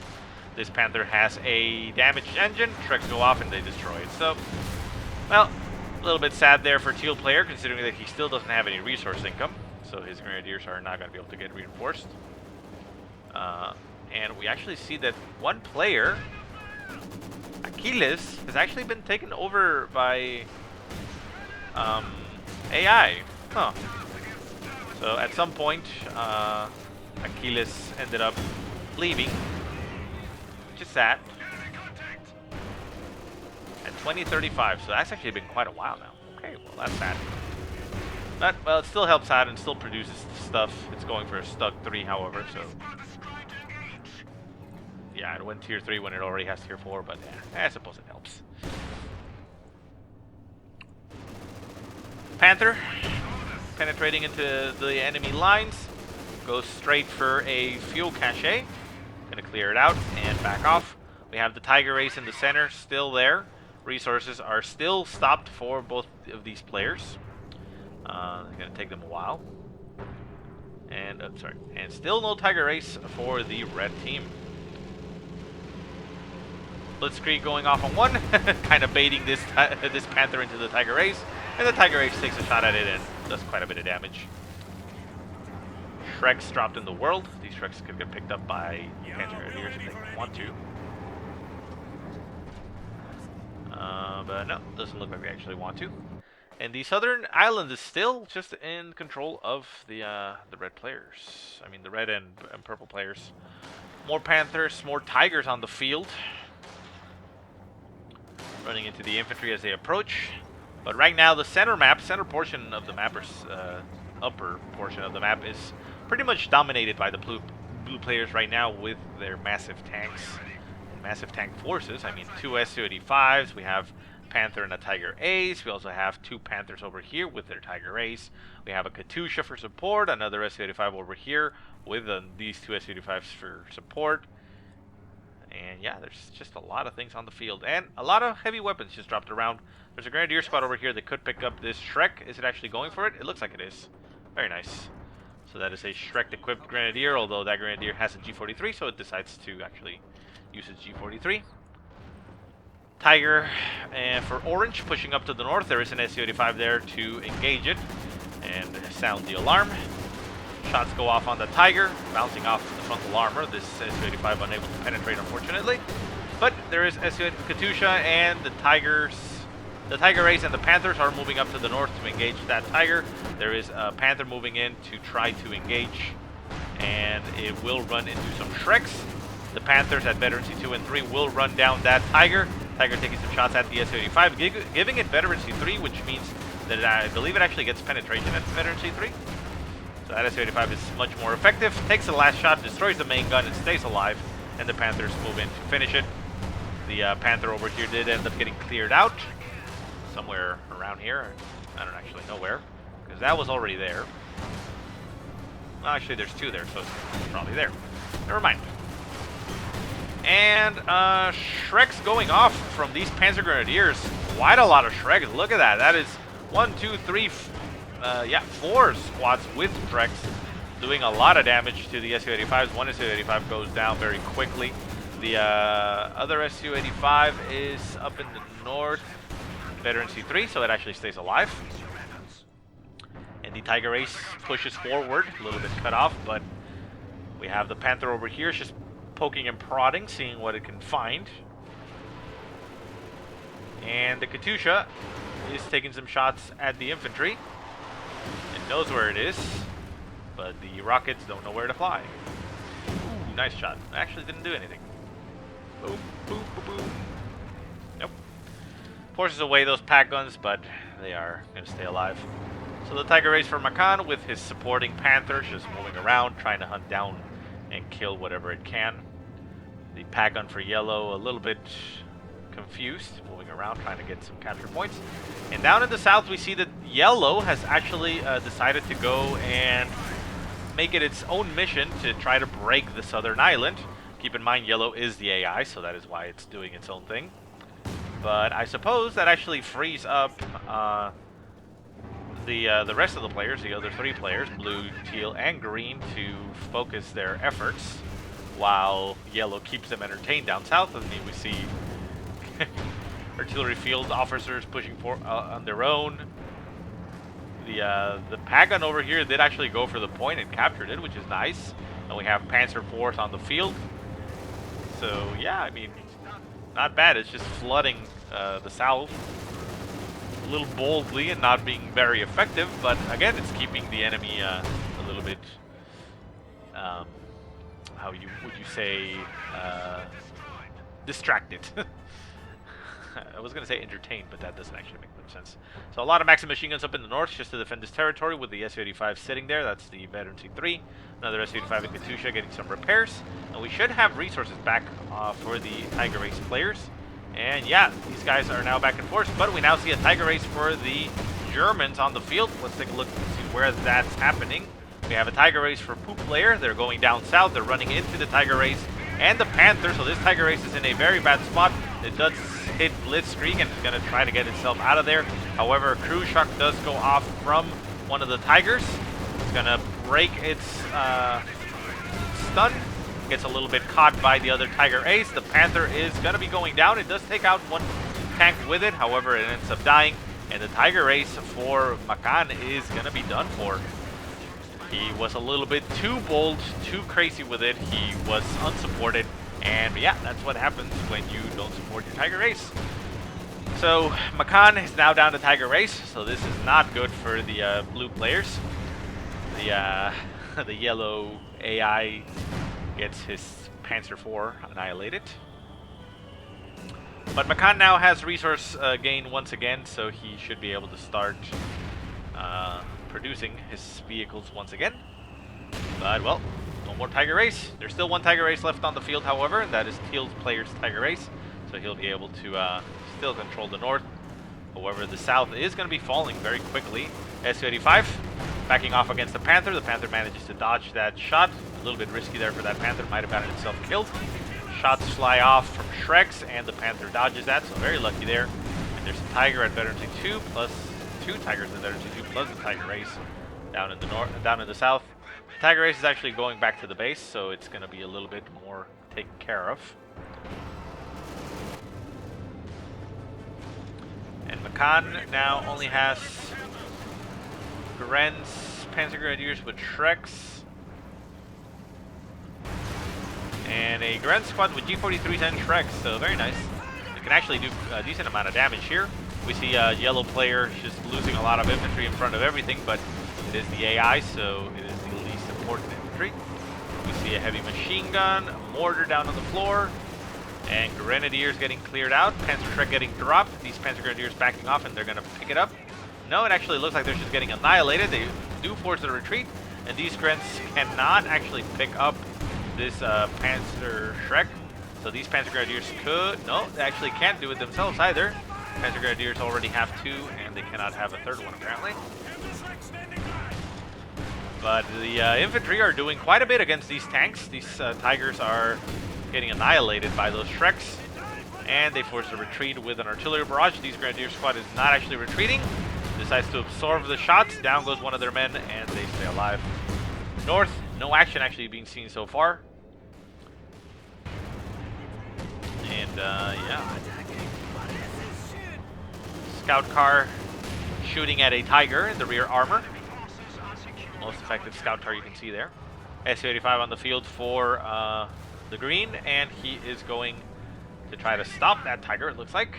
This Panther has a damaged engine. Shreks go off, and they destroy it. So, well, a little bit sad there for Teal player, considering that he still doesn't have any resource income. So his Grenadiers are not going to be able to get reinforced. And we actually see that one player, Achilles, has actually been taken over by AI. Huh. So at some point, Achilles ended up leaving. Which is sad. At 2035, so that's actually been quite a while now. Okay, well that's sad. But, well, it still helps out and still produces stuff. It's going for a Stug 3, however, so... Yeah, it went tier 3 when it already has tier 4, but yeah, I suppose it helps. Panther, penetrating into the enemy lines, goes straight for a fuel cache. Gonna clear it out and back off. We have the Tiger Ace in the center, still there. Resources are still stopped for both of these players. It's gonna take them a while. And, and still no Tiger Ace for the red team. Blitzkrieg going off on one, kind of baiting this Panther into the Tiger Ace, and the Tiger Ace takes a shot at it and does quite a bit of damage. Shreks dropped in the world. These Shreks could get picked up by Panther Grenadiers if they want to. But no, doesn't look like they actually want to. And the southern island is still just in control of the red players. I mean, the red and purple players. More Panthers, more Tigers on the field. Running into the infantry as they approach. But right now, the center portion of the map, or upper portion of the map, is pretty much dominated by the blue players right now with their massive tanks. Massive tank forces. I mean, 2 Su-85s. We have Panther and a Tiger Ace. We also have 2 Panthers over here with their Tiger Ace. We have a Katusha for support, another Su-85 over here with these 2 Su-85s for support. And yeah, there's just a lot of things on the field. And a lot of heavy weapons just dropped around. There's a Grenadier squad over here that could pick up this Shrek. Is it actually going for it? It looks like it is. Very nice. So that is a Shrek-equipped Grenadier, although that Grenadier has a G43, so it decides to actually use its G43. Tiger for Orange pushing up to the north. There is an Su-85 there to engage it and sound the alarm. Shots go off on the Tiger, bouncing off the frontal armor. This Su-85 unable to penetrate, unfortunately. But there is Katusha, and the Tiger Ace and the Panthers are moving up to the north to engage that Tiger. There is a Panther moving in to try to engage, and it will run into some Shreks. The Panthers at veterancy 2 and 3 will run down that Tiger. Tiger taking some shots at the Su-85, giving it veterancy 3, which means that I believe it actually gets penetration at veterancy 3. So that Su-85 is much more effective. Takes the last shot, destroys the main gun, and stays alive. And the Panthers move in to finish it. The Panther over here did end up getting cleared out. Somewhere around here. I don't actually know where. Because that was already there. Well, actually, there's 2 there, so it's probably there. Never mind. And Shreks going off from these Panzer Grenadiers. Quite a lot of Shreks. Look at that. That is 1, 2, 3, 4 squads with Shreks doing a lot of damage to the Su-85s. One Su-85 goes down very quickly. The other SU-85 is up in the north, veteran C3, so it actually stays alive. And the Tiger Ace pushes forward, a little bit cut off, but we have the Panther over here, just poking and prodding, seeing what it can find. And the Katusha is taking some shots at the infantry. It knows where it is, but the rockets don't know where to fly. Ooh, nice shot. Actually didn't do anything. Boom, boom, boom, boom. Nope. Forces away those pack guns, but they are going to stay alive. So the Tiger Ace for Makan with his supporting Panther just moving around, trying to hunt down and kill whatever it can. The pack gun for Yellow a little bit confused, moving around, trying to get some capture points. And down in the south, we see that Yellow has actually decided to go and make it its own mission to try to break the southern island. Keep in mind, Yellow is the AI, so that is why it's doing its own thing. But I suppose that actually frees up the rest of the players, the other 3 players, blue, teal, and green, to focus their efforts while Yellow keeps them entertained down south. And then we see artillery field officers pushing on their own. The pack gun over here did actually go for the point and captured it, which is nice. And we have Panzer IV on the field. So yeah, I mean, not bad. It's just flooding the south a little boldly and not being very effective. But again, it's keeping the enemy a little bit, how would you say, distracted. I was going to say entertained, but that doesn't actually make much sense. So a lot of Maxim machine guns up in the north just to defend this territory with the Su-85 sitting there. That's the veteran C3. Another Su-85 in Katusha getting some repairs. And we should have resources back for the Tiger Ace players. And yeah, these guys are now back in force, but we now see a Tiger Ace for the Germans on the field. Let's take a look and see where that's happening. We have a Tiger Ace for Poop player. They're going down south. They're running into the Tiger Ace and the Panther. So this Tiger Ace is in a very bad spot. It does hit Blitzkrieg and is going to try to get itself out of there. However, a cruise shock does go off from one of the Tigers. It's going to break its stun. Gets a little bit caught by the other Tiger Ace. The Panther is going to be going down. It does take out one tank with it. However, it ends up dying. And the Tiger Ace for Makan is going to be done for. He was a little bit too bold, too crazy with it. He was unsupported. And yeah, that's what happens when you don't support your Tiger Ace. So Makan is now down to Tiger Ace. So this is not good for the blue players. The yellow AI gets his Panzer IV annihilated. But Makan now has resource gain once again, so he should be able to start producing his vehicles once again. But, well, no more Tiger Ace. There's still one Tiger Ace left on the field, however, and that is Teal's player's Tiger Ace. So he'll be able to still control the north. However, the south is going to be falling very quickly. Su-85 backing off against the Panther. The Panther manages to dodge that shot. A little bit risky there for that Panther. Might have gotten itself killed. Shots fly off from Shreks, and the Panther dodges that, so very lucky there. And there's a Tiger at veteran C2, plus 2 Tigers at veteran C2, plus the Tiger Ace down in the north, down in the south. The Tiger Ace is actually going back to the base, so it's going to be a little bit more taken care of. And Makan now only has Gren's Panzer Grenadiers with Shreks. And a Grand Squad with G43s and Shreks, so very nice. It can actually do a decent amount of damage here. We see a yellow player just losing a lot of infantry in front of everything, but it is the AI, so it is the least important infantry. We see a heavy machine gun, a mortar down on the floor, and Grenadiers getting cleared out. Panzer Shrek getting dropped. These Panzer Grenadiers backing off, and they're going to pick it up. No, it actually looks like they're just getting annihilated. They do force the retreat, and these Grens cannot actually pick up this Panzer Shrek. So these Panzer Grenadiers could... No, they actually can't do it themselves either. Panzer Grenadiers already have 2, and they cannot have a third one apparently. But the infantry are doing quite a bit against these tanks. These Tigers are getting annihilated by those Shreks. And they force a retreat with an artillery barrage. These Grenadier squad is not actually retreating. Decides to absorb the shots. Down goes one of their men, and they stay alive. North, no action actually being seen so far. yeah. Scout car shooting at a Tiger in the rear armor. Most effective scout car you can see there. Su-85 on the field for the green, and he is going to try to stop that Tiger, it looks like.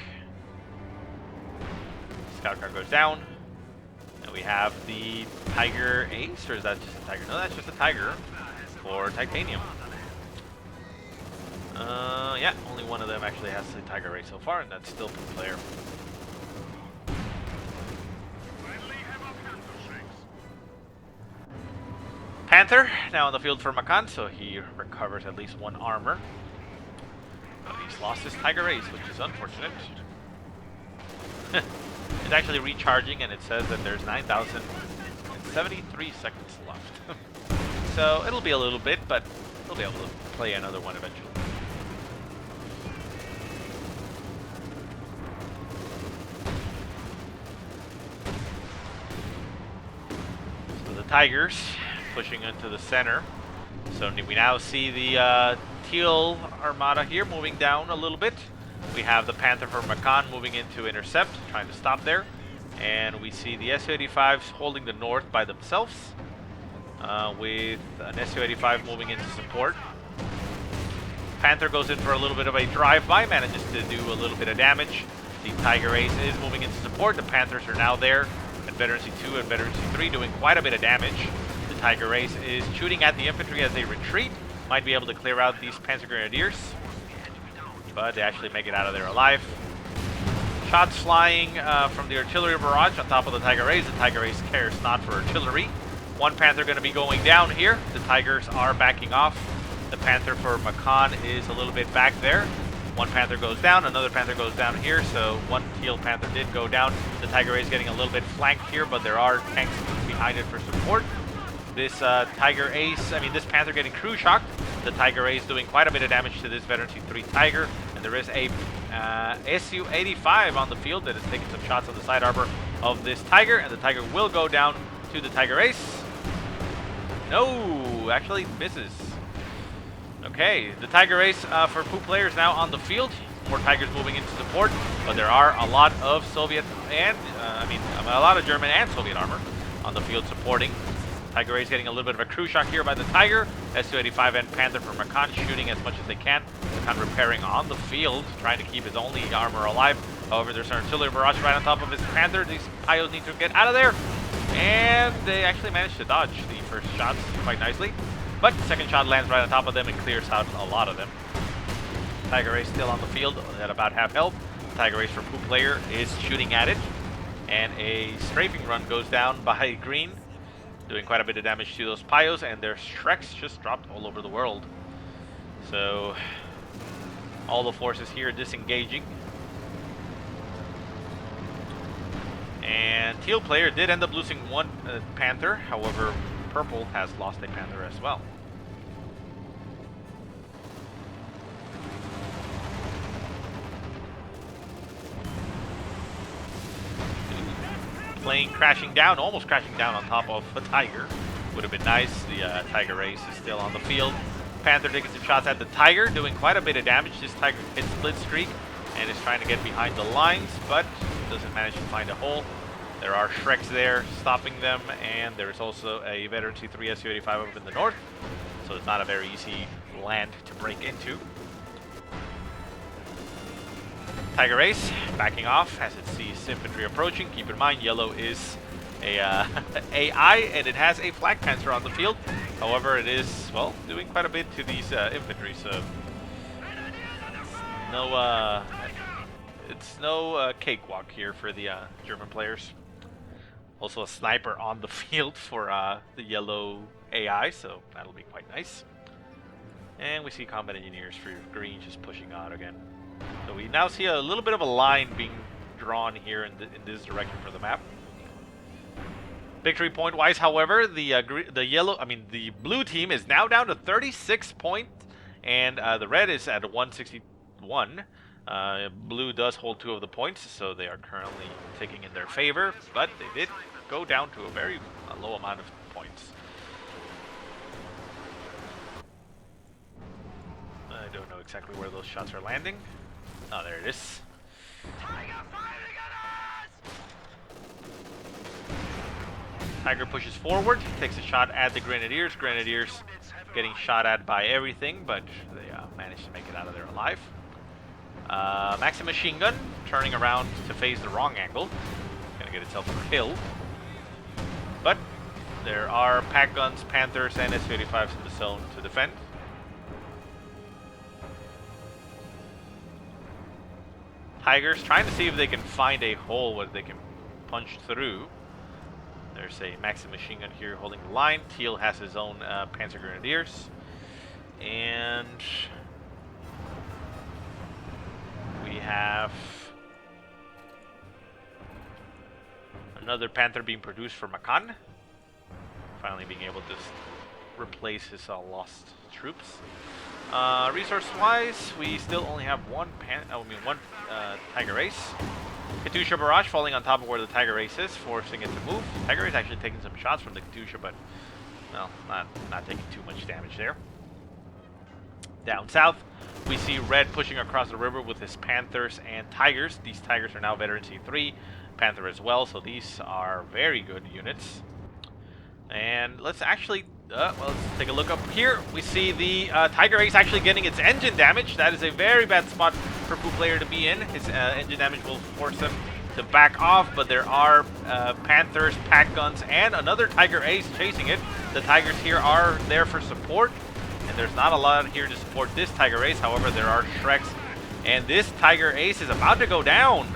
Scout car goes down. And we have the Tiger Ace, or is that just a Tiger? No, that's just a Tiger for Titanium. Yeah, only one of them actually has the Tiger Ace so far, and that's still Poop Player. Panther now on the field for Makan, so he recovers at least one armor. But he's lost his Tiger Ace, which is unfortunate. It's actually recharging, and it says that there's 9,073 seconds left. So it'll be a little bit, but he'll be able to play another one eventually. So the Tigers pushing into the center. So we now see the teal armada here moving down a little bit. We have the Panther from Makan moving in to intercept, trying to stop there. And we see the Su-85s holding the north by themselves, with an Su-85 moving into support. Panther goes in for a little bit of a drive-by, manages to do a little bit of damage. The Tiger Ace is moving into support. The Panthers are now there at Veteran C2 and Veteran C3 doing quite a bit of damage. The Tiger Ace is shooting at the infantry as they retreat. Might be able to clear out these Panzer Grenadiers, but they actually make it out of there alive. Shots flying from the artillery barrage on top of the Tiger Ace. The Tiger Ace cares not for artillery. One Panther going to be going down here. The Tigers are backing off. The Panther for Makan is a little bit back there. One Panther goes down, another Panther goes down here, so one Teal Panther did go down. The Tiger Ace getting a little bit flanked here, but there are tanks behind it for support. This Tiger Ace, this Panther getting crew shocked. The Tiger Ace doing quite a bit of damage to this Veteran C3 Tiger, and there is a Su-85 on the field that is taking some shots on the side arbor of this Tiger, and the Tiger will go down to the Tiger Ace. No, actually misses. Okay, the Tiger Ace for Poop players now on the field. More Tigers moving into support, but there are a lot of Soviet and, a lot of German and Soviet armor on the field supporting. Tiger Ace getting a little bit of a crew shock here by the Tiger. Su-85 and Panther from Makan shooting as much as they can. Makan repairing on the field, trying to keep his only armor alive. However, there's an artillery barrage right on top of his Panther. These Pios need to get out of there. And they actually managed to dodge the first shots quite nicely. But the second shot lands right on top of them and clears out a lot of them. Tiger Ace still on the field at about half health. Tiger Ace for Poop player is shooting at it. And a strafing run goes down by green, doing quite a bit of damage to those Pios, and their Shreks just dropped all over the world. So all the forces here disengaging. And Teal player did end up losing one Panther, however Purple has lost a Panther as well. Plane crashing down, almost crashing down on top of a Tiger. Would have been nice. The Tiger Ace is still on the field. Panther taking some shots at the Tiger, doing quite a bit of damage. This Tiger hits split streak and is trying to get behind the lines, but doesn't manage to find a hole. There are Shreks there stopping them, and there's also a Veteran C3 Su-85 up in the north, so it's not a very easy land to break into. Tiger Ace backing off as it sees infantry approaching. Keep in mind, yellow is a AI, and it has a Flak Panzer on the field. However, it is, well, doing quite a bit to these infantry, so it's no cakewalk here for the German players. Also a sniper on the field for the yellow AI, so that'll be quite nice. And we see combat engineers for green just pushing out again. So we now see a little bit of a line being drawn here in this direction for the map. Victory point wise, however, the blue team is now down to 36 points, and the red is at 161. Blue does hold 2 of the points, so they are currently taking in their favor, but they did go down to a very low amount of points. I don't know exactly where those shots are landing. Oh, there it is. Tiger pushes forward, takes a shot at the Grenadiers. Grenadiers getting shot at by everything, but they managed to make it out of there alive. Maxim machine gun turning around to face the wrong angle. Gonna get itself killed. But there are pack guns, Panthers, and Su-85s in the zone to defend. Tigers trying to see if they can find a hole where they can punch through. There's a Maxim machine gun here holding the line. Teal has his own Panzer Grenadiers. And we have another Panther being produced for Makan. Finally being able to replace his lost troops. Resource-wise, we still only have one Tiger Ace. Katusha Barrage falling on top of where the Tiger Ace is, forcing it to move. Tiger Ace actually taking some shots from the Katusha, but well, not taking too much damage there. Down south, we see Red pushing across the river with his Panthers and Tigers. These Tigers are now Veteran C3, Panther as well, so these are very good units. And let's actually, well, let's take a look up here. We see the Tiger Ace actually getting its engine damage. That is a very bad spot for Poo player to be in. His engine damage will force him to back off, but there are Panthers, pack guns, and another Tiger Ace chasing it. The Tigers here are there for support, and there's not a lot here to support this Tiger Ace. However, there are Shreks, and this Tiger Ace is about to go down.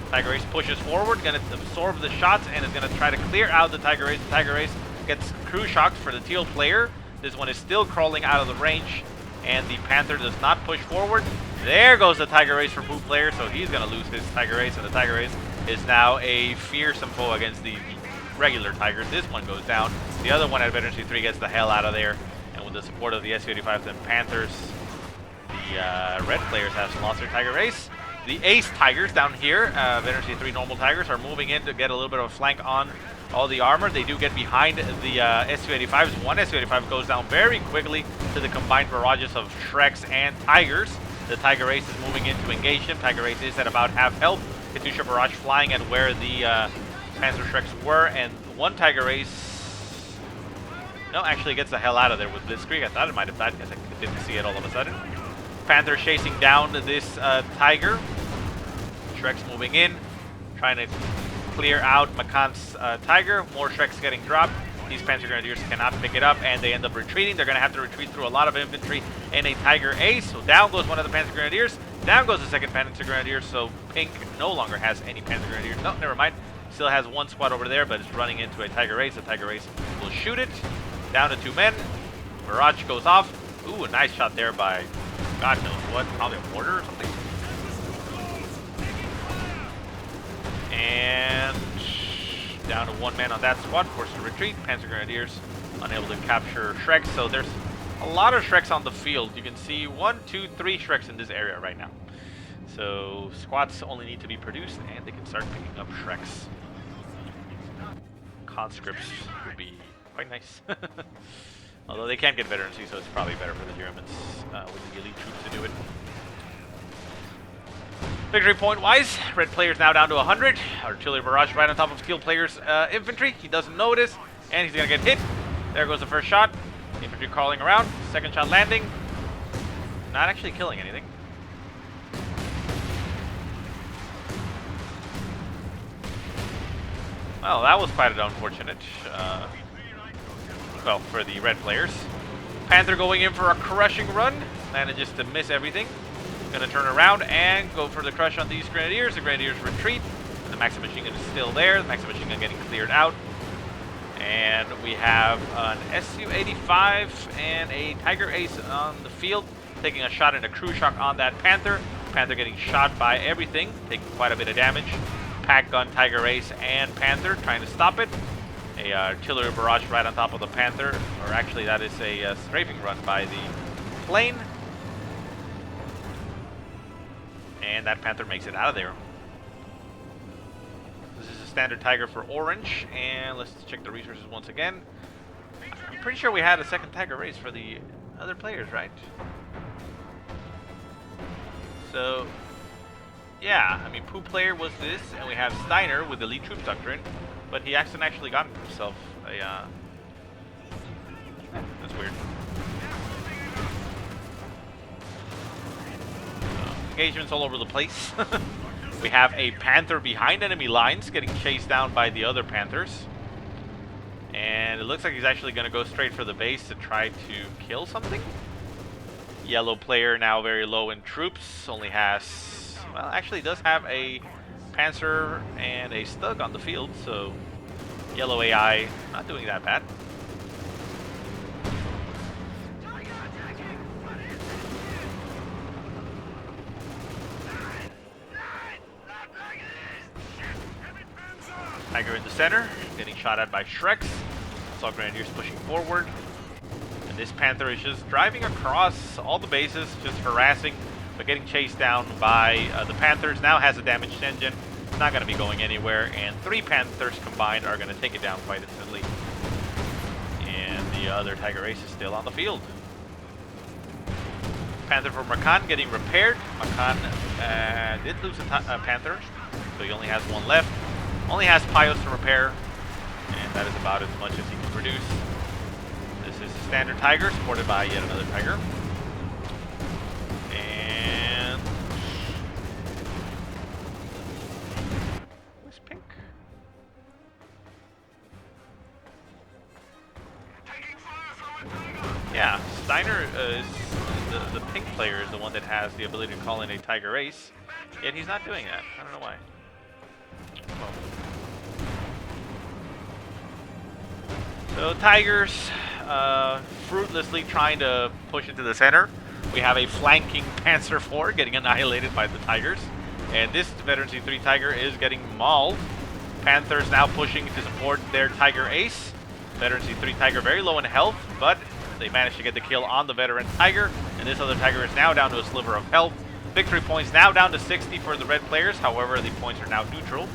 Tiger Ace pushes forward, going to absorb the shots, and is going to try to clear out the Tiger Ace. The Tiger Ace gets crew shocked for the Teal player. This one is still crawling out of the range, and the Panther does not push forward. There goes the Tiger Ace for Poo player, so he's going to lose his Tiger Ace, and the Tiger Ace is now a fearsome foe against the regular Tigers. This one goes down. The other one at Veteran C3 gets the hell out of there, and with the support of the Su-85s and Panthers, the red players have lost their Tiger Ace. The Ace Tigers down here, Veteran C3 normal Tigers, are moving in to get a little bit of a flank on all the armor. They do get behind the Su-85s. One Su-85 goes down very quickly to the combined barrages of Shreks and Tigers. The Tiger Ace is moving in to engage him. Tiger Ace is at about half health. Katusha Barrage flying at where the Panzer Shreks were, and one Tiger Ace, no, actually gets the hell out of there with Blitzkrieg. I thought it might have died because I didn't see it all of a sudden. Panther chasing down this Tiger. Shreks moving in, trying to clear out Makan's Tiger. More Shreks getting dropped. These Panzer Grenadiers cannot pick it up, and they end up retreating. They're going to have to retreat through a lot of infantry and a Tiger Ace. So down goes one of the Panzer Grenadiers. Down goes the second Panzer Grenadier, so Pink no longer has any Panzer Grenadiers. No, never mind. Still has one squad over there, but it's running into a Tiger Ace. The Tiger Ace will shoot it. Down to 2 men. Barrage goes off. Ooh, a nice shot there by God knows what. Probably a mortar or something. And down to 1 man on that squad, forced to retreat. Panzer Grenadiers unable to capture Shreks. So there's a lot of Shreks on the field. You can see 1, 2, 3 Shreks in this area right now. So squads only need to be produced, and they can start picking up Shreks. Conscripts would be quite nice. Although they can't get veterancy, so it's probably better for the Germans with the elite troops to do it. Victory point wise, red player's now down to 100. Artillery barrage right on top of Teal player's infantry. He doesn't notice, and he's gonna get hit. There goes the first shot. Infantry crawling around. Second shot landing. Not actually killing anything. Well, that was quite unfortunate. Well, for the red players. Panther going in for a crushing run. Manages to miss everything. Gonna turn around and go for the crush on these Grenadiers. The Grenadiers retreat. The Maxim machine gun is still there. The Maxim machine gun getting cleared out. And we have an Su-85 and a Tiger Ace on the field, taking a shot and a crew shock on that Panther. Panther getting shot by everything, taking quite a bit of damage. Pack gun, Tiger Ace, and Panther trying to stop it. A artillery barrage right on top of the Panther, or actually that is a strafing run by the plane. And that Panther makes it out of there. This is a standard Tiger for orange, and let's check the resources once again. I'm pretty sure we had a second Tiger Ace for the other players, right? So, yeah, I mean, Poo Player was this, and we have Steiner with the Elite Troops Doctrine, but he actually got himself a, that's weird. Engagements all over the place. We have a Panther behind enemy lines getting chased down by the other Panthers. And it looks like he's actually going to go straight for the base to try to kill something. Yellow player now very low in troops. Only has, well, actually does have a Panzer and a Stug on the field. So yellow AI not doing that bad. Tiger in the center, getting shot at by Shreks. Assault Grenadiers pushing forward. And this Panther is just driving across all the bases, just harassing, but getting chased down by the Panthers. Now has a damaged engine. It's not going to be going anywhere. And 3 Panthers combined are going to take it down quite instantly. And the other Tiger Ace is still on the field. Panther for Makan getting repaired. Makan did lose a Panther, so he only has 1 left. Only has Pios to repair, and that is about as much as he can produce. This is a standard Tiger, supported by yet another Tiger. And where's Pink? Yeah, Steiner is the Pink player is the one that has the ability to call in a Tiger Ace, yet he's not doing that. I don't know why. So Tigers fruitlessly trying to push into the center. We have a flanking Panzer IV getting annihilated by the Tigers. And this Veteran C3 Tiger is getting mauled. Panthers now pushing to support their Tiger Ace. Veteran C3 Tiger very low in health, but they managed to get the kill on the Veteran Tiger. And this other Tiger is now down to a sliver of health. Victory points now down to 60 for the red players. However, the points are now neutral.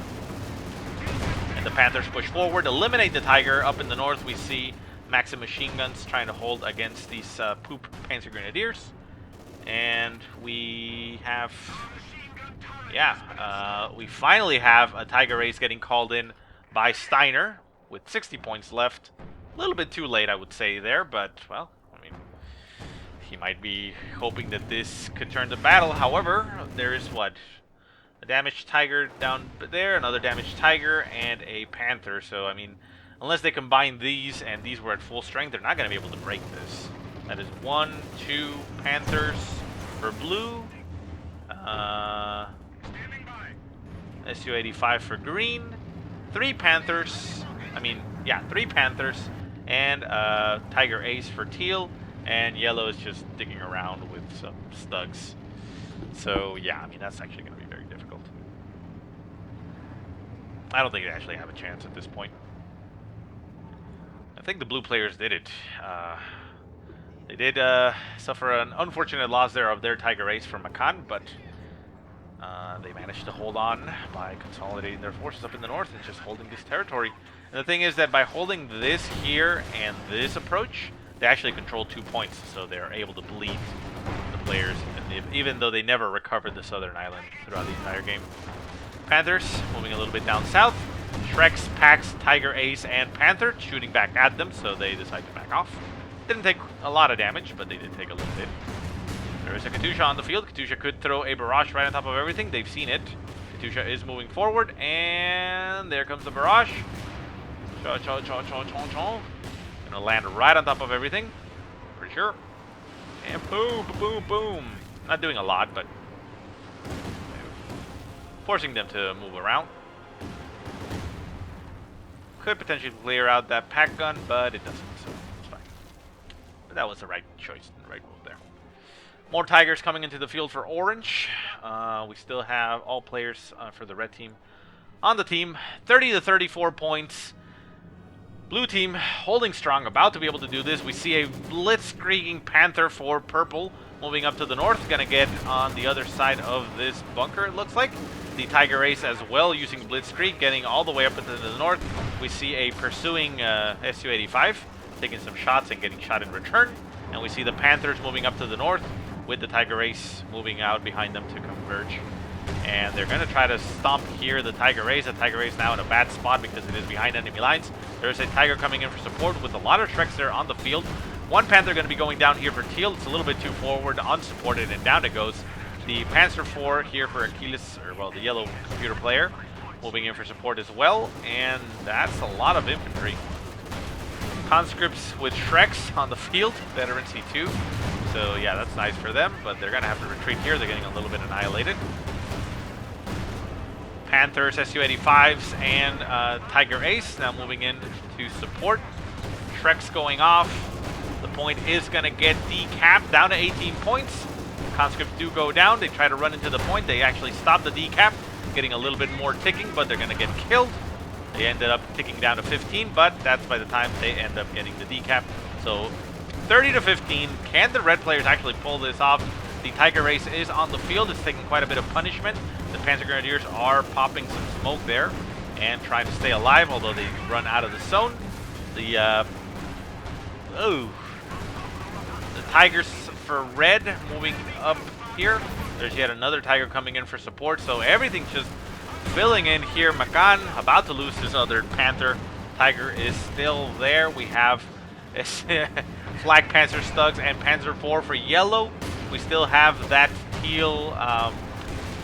And the Panthers push forward, eliminate the Tiger. Up in the north, we see Maxim machine guns trying to hold against these poop Panzer Grenadiers. And we have, we finally have a Tiger Ace getting called in by Steiner with 60 points left. A little bit too late, I would say there, but, well, I mean, he might be hoping that this could turn the battle. However, there is what? A damaged Tiger down there, another damaged Tiger, and a Panther. So, I mean, unless they combine these and these were at full strength, they're not going to be able to break this. That is 1, 2 Panthers for blue. Su-85 for green. 3 Panthers. I mean, yeah, 3 Panthers. And Tiger Ace for teal. And yellow is just digging around with some Stugs. So, yeah, I mean, that's actually going to be very difficult. I don't think they actually have a chance at this point. I think the blue players did it. They did suffer an unfortunate loss there of their Tiger Ace from Makan, but they managed to hold on by consolidating their forces up in the north and just holding this territory. And the thing is that by holding this here and this approach, they actually control 2 points, so they're able to bleed the players, even though they never recovered the southern island throughout the entire game. Panthers moving a little bit down south. Shreks, Pax, Tiger Ace, and Panther shooting back at them, so they decide to back off. Didn't take a lot of damage, but they did take a little bit. There is a Katusha on the field. Katusha could throw a barrage right on top of everything. They've seen it. Katusha is moving forward, and there comes the barrage. Gonna land right on top of everything, for sure. And boom, boom, boom. Not doing a lot, but forcing them to move around. Could potentially clear out that pack gun, but it doesn't, so it's fine. But that was the right choice and the right move there. More Tigers coming into the field for Orange. We still have all players for the red team on the team. 30 to 34 points. Blue team holding strong, about to be able to do this. We see a blitzkrieging Panther for purple moving up to the north. Gonna get on the other side of this bunker, it looks like. The Tiger Ace as well using blitzkrieg, getting all the way up into the north. We see a pursuing Su-85 taking some shots and getting shot in return. And we see the Panthers moving up to the north. with the Tiger Ace moving out behind them to converge. And they're going to try to stomp here the Tiger Ace. The Tiger Ace now in a bad spot because it is behind enemy lines. There's a Tiger coming in for support with a lot of Shreks there on the field. One Panther going to be going down here for Teal. It's a little bit too forward, unsupported, and down it goes. The Panzer IV here for Achilles, or well, the yellow computer player, moving in for support as well. And that's a lot of infantry. Conscripts with Shreks on the field, veteran C2. So yeah, that's nice for them, but they're going to have to retreat here. They're getting a little bit annihilated. Panthers, Su-85s, and Tiger Ace now moving in to support. Shreks going off. The point is going to get decapped down to 18 points. Conscripts do go down. They try to run into the point. They actually stop the decap, getting a little bit more ticking, but they're going to get killed. They ended up ticking down to 15, but that's by the time they end up getting the decap. So 30 to 15. Can the red players actually pull this off? The Tiger Ace is on the field. It's taking quite a bit of punishment. The Panzer Grenadiers are popping some smoke there and trying to stay alive, although they run out of the zone. The Tigers for red moving up here. There's yet another Tiger coming in for support, so everything's just filling in here. Makan about to lose his other Panther. Tiger is still there. We have Flag Panzer Stugs and Panzer IV for yellow. We still have that teal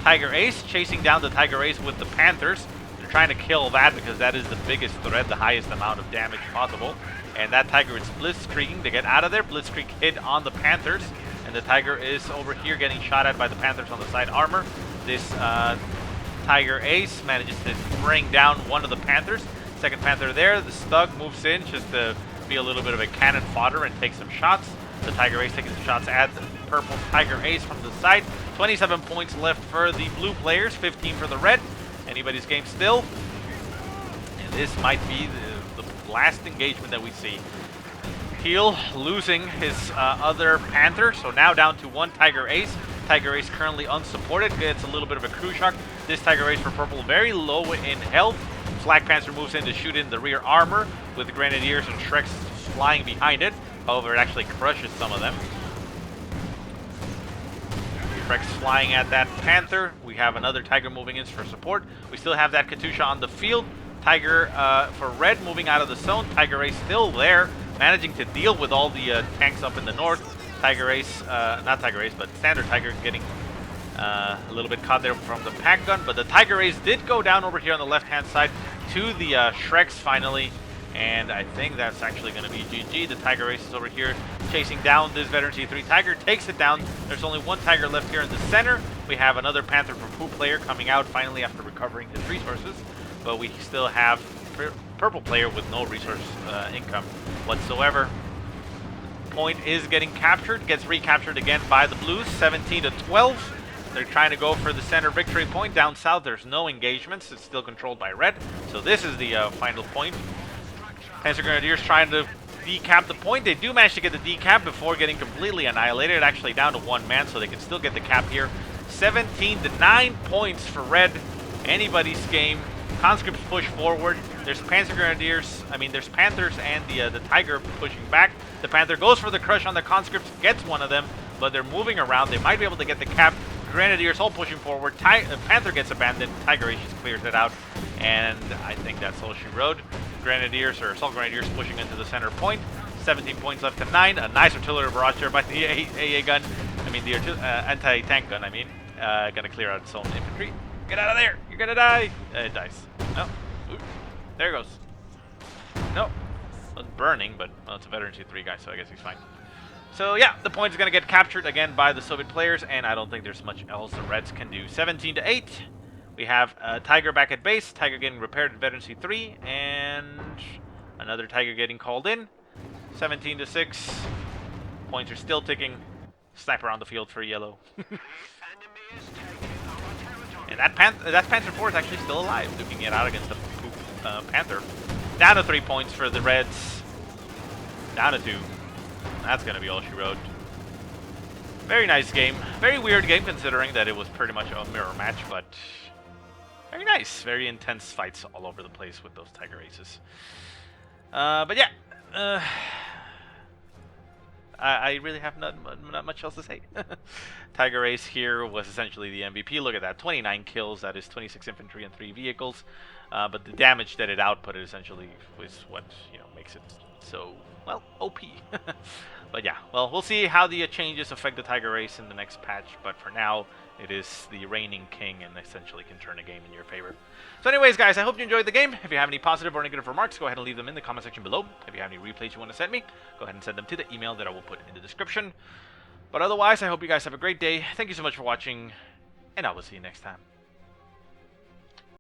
Tiger Ace chasing down the Tiger Ace with the Panthers. They're trying to kill that because that is the biggest threat, the highest amount of damage possible. And that Tiger is blitzkrieging to get out of there. Blitzkrieg hit on the Panthers. And the Tiger is over here getting shot at by the Panthers on the side armor. This Tiger Ace manages to bring down one of the Panthers. Second Panther there. The Stug moves in just to be a little bit of a cannon fodder and take some shots. The Tiger Ace taking some shots at the purple Tiger Ace from the side. 27 points left for the blue players, 15 for the red. Anybody's game still. And this might be the last engagement that we see. Teal losing his other Panther, so now down to one Tiger Ace. Tiger Ace currently unsupported, gets a little bit of a crew shock. This Tiger Ace for purple very low in health. Flag Panzer moves in to shoot in the rear armor with the Grenadiers and Shreks flying behind it. However, it actually crushes some of them. Shreks flying at that Panther. We have another Tiger moving in for support. We still have that Katusha on the field. Tiger for red moving out of the zone. Tiger Ace still there, managing to deal with all the tanks up in the north. Tiger Ace, not Tiger Ace, but Standard Tiger getting a little bit caught there from the pack gun. But the Tiger Ace did go down over here on the left-hand side to the Shreks finally. And I think that's actually going to be GG. The Tiger Ace is over here chasing down this Veteran C3 Tiger. Takes it down. There's only one Tiger left here in the center. We have another Panther from Poo player coming out finally after recovering his resources. But we still have purple player with no resource income whatsoever. Point is getting captured. Gets recaptured again by the blues. 17 to 12. They're trying to go for the center victory point. Down south, there's no engagements. It's still controlled by red. So this is the final point. Panzer Grenadiers trying to decap the point. They do manage to get the decap before getting completely annihilated. Actually down to one man, so they can still get the cap here. 17 to 9 points for red. Anybody's game. Conscripts push forward. There's Panzer Grenadiers. I mean, there's Panthers and the Tiger pushing back. The Panther goes for the crush on the Conscripts, gets one of them, but they're moving around. They might be able to get the cap. Grenadiers all pushing forward. Panther gets abandoned. Tiger Ace just clears it out. And I think that's all she wrote. Grenadiers, or Assault Grenadiers, pushing into the center point. 17 points left to 9. A nice artillery barrage there by the AA gun. I mean, the anti-tank gun, I mean. Gonna clear out its own infantry. Get out of there! You're gonna die! It dies. No. Ooh. There it goes. No. Well, it's burning, but well, it's a Veteran C3 guy, so I guess he's fine. So yeah, the point is going to get captured again by the Soviet players, and I don't think there's much else the Reds can do. 17 to 8. We have Tiger back at base. Tiger getting repaired at Veteran C3, and another Tiger getting called in. 17 to 6. Points are still ticking. Sniper on the field for yellow. And that Panther IV is actually still alive, duking it out against the Panther. Down to 3 points for the Reds. Down to 2. That's going to be all she wrote. Very nice game. Very weird game considering that it was pretty much a mirror match, but very nice. Very intense fights all over the place with those Tiger Aces. But yeah. I really have not much else to say. Tiger Ace here was essentially the MVP. Look at that, 29 kills. That is 26 infantry and 3 vehicles. But the damage that it output essentially was what makes it so well OP. But yeah, well, we'll see how the changes affect the Tiger Race in the next patch. But for now, it is the reigning king and essentially can turn a game in your favor. So anyways, guys, I hope you enjoyed the game. If you have any positive or negative remarks, go ahead and leave them in the comment section below. If you have any replays you want to send me, go ahead and send them to the email that I will put in the description. But otherwise, I hope you guys have a great day. Thank you so much for watching, and I will see you next time.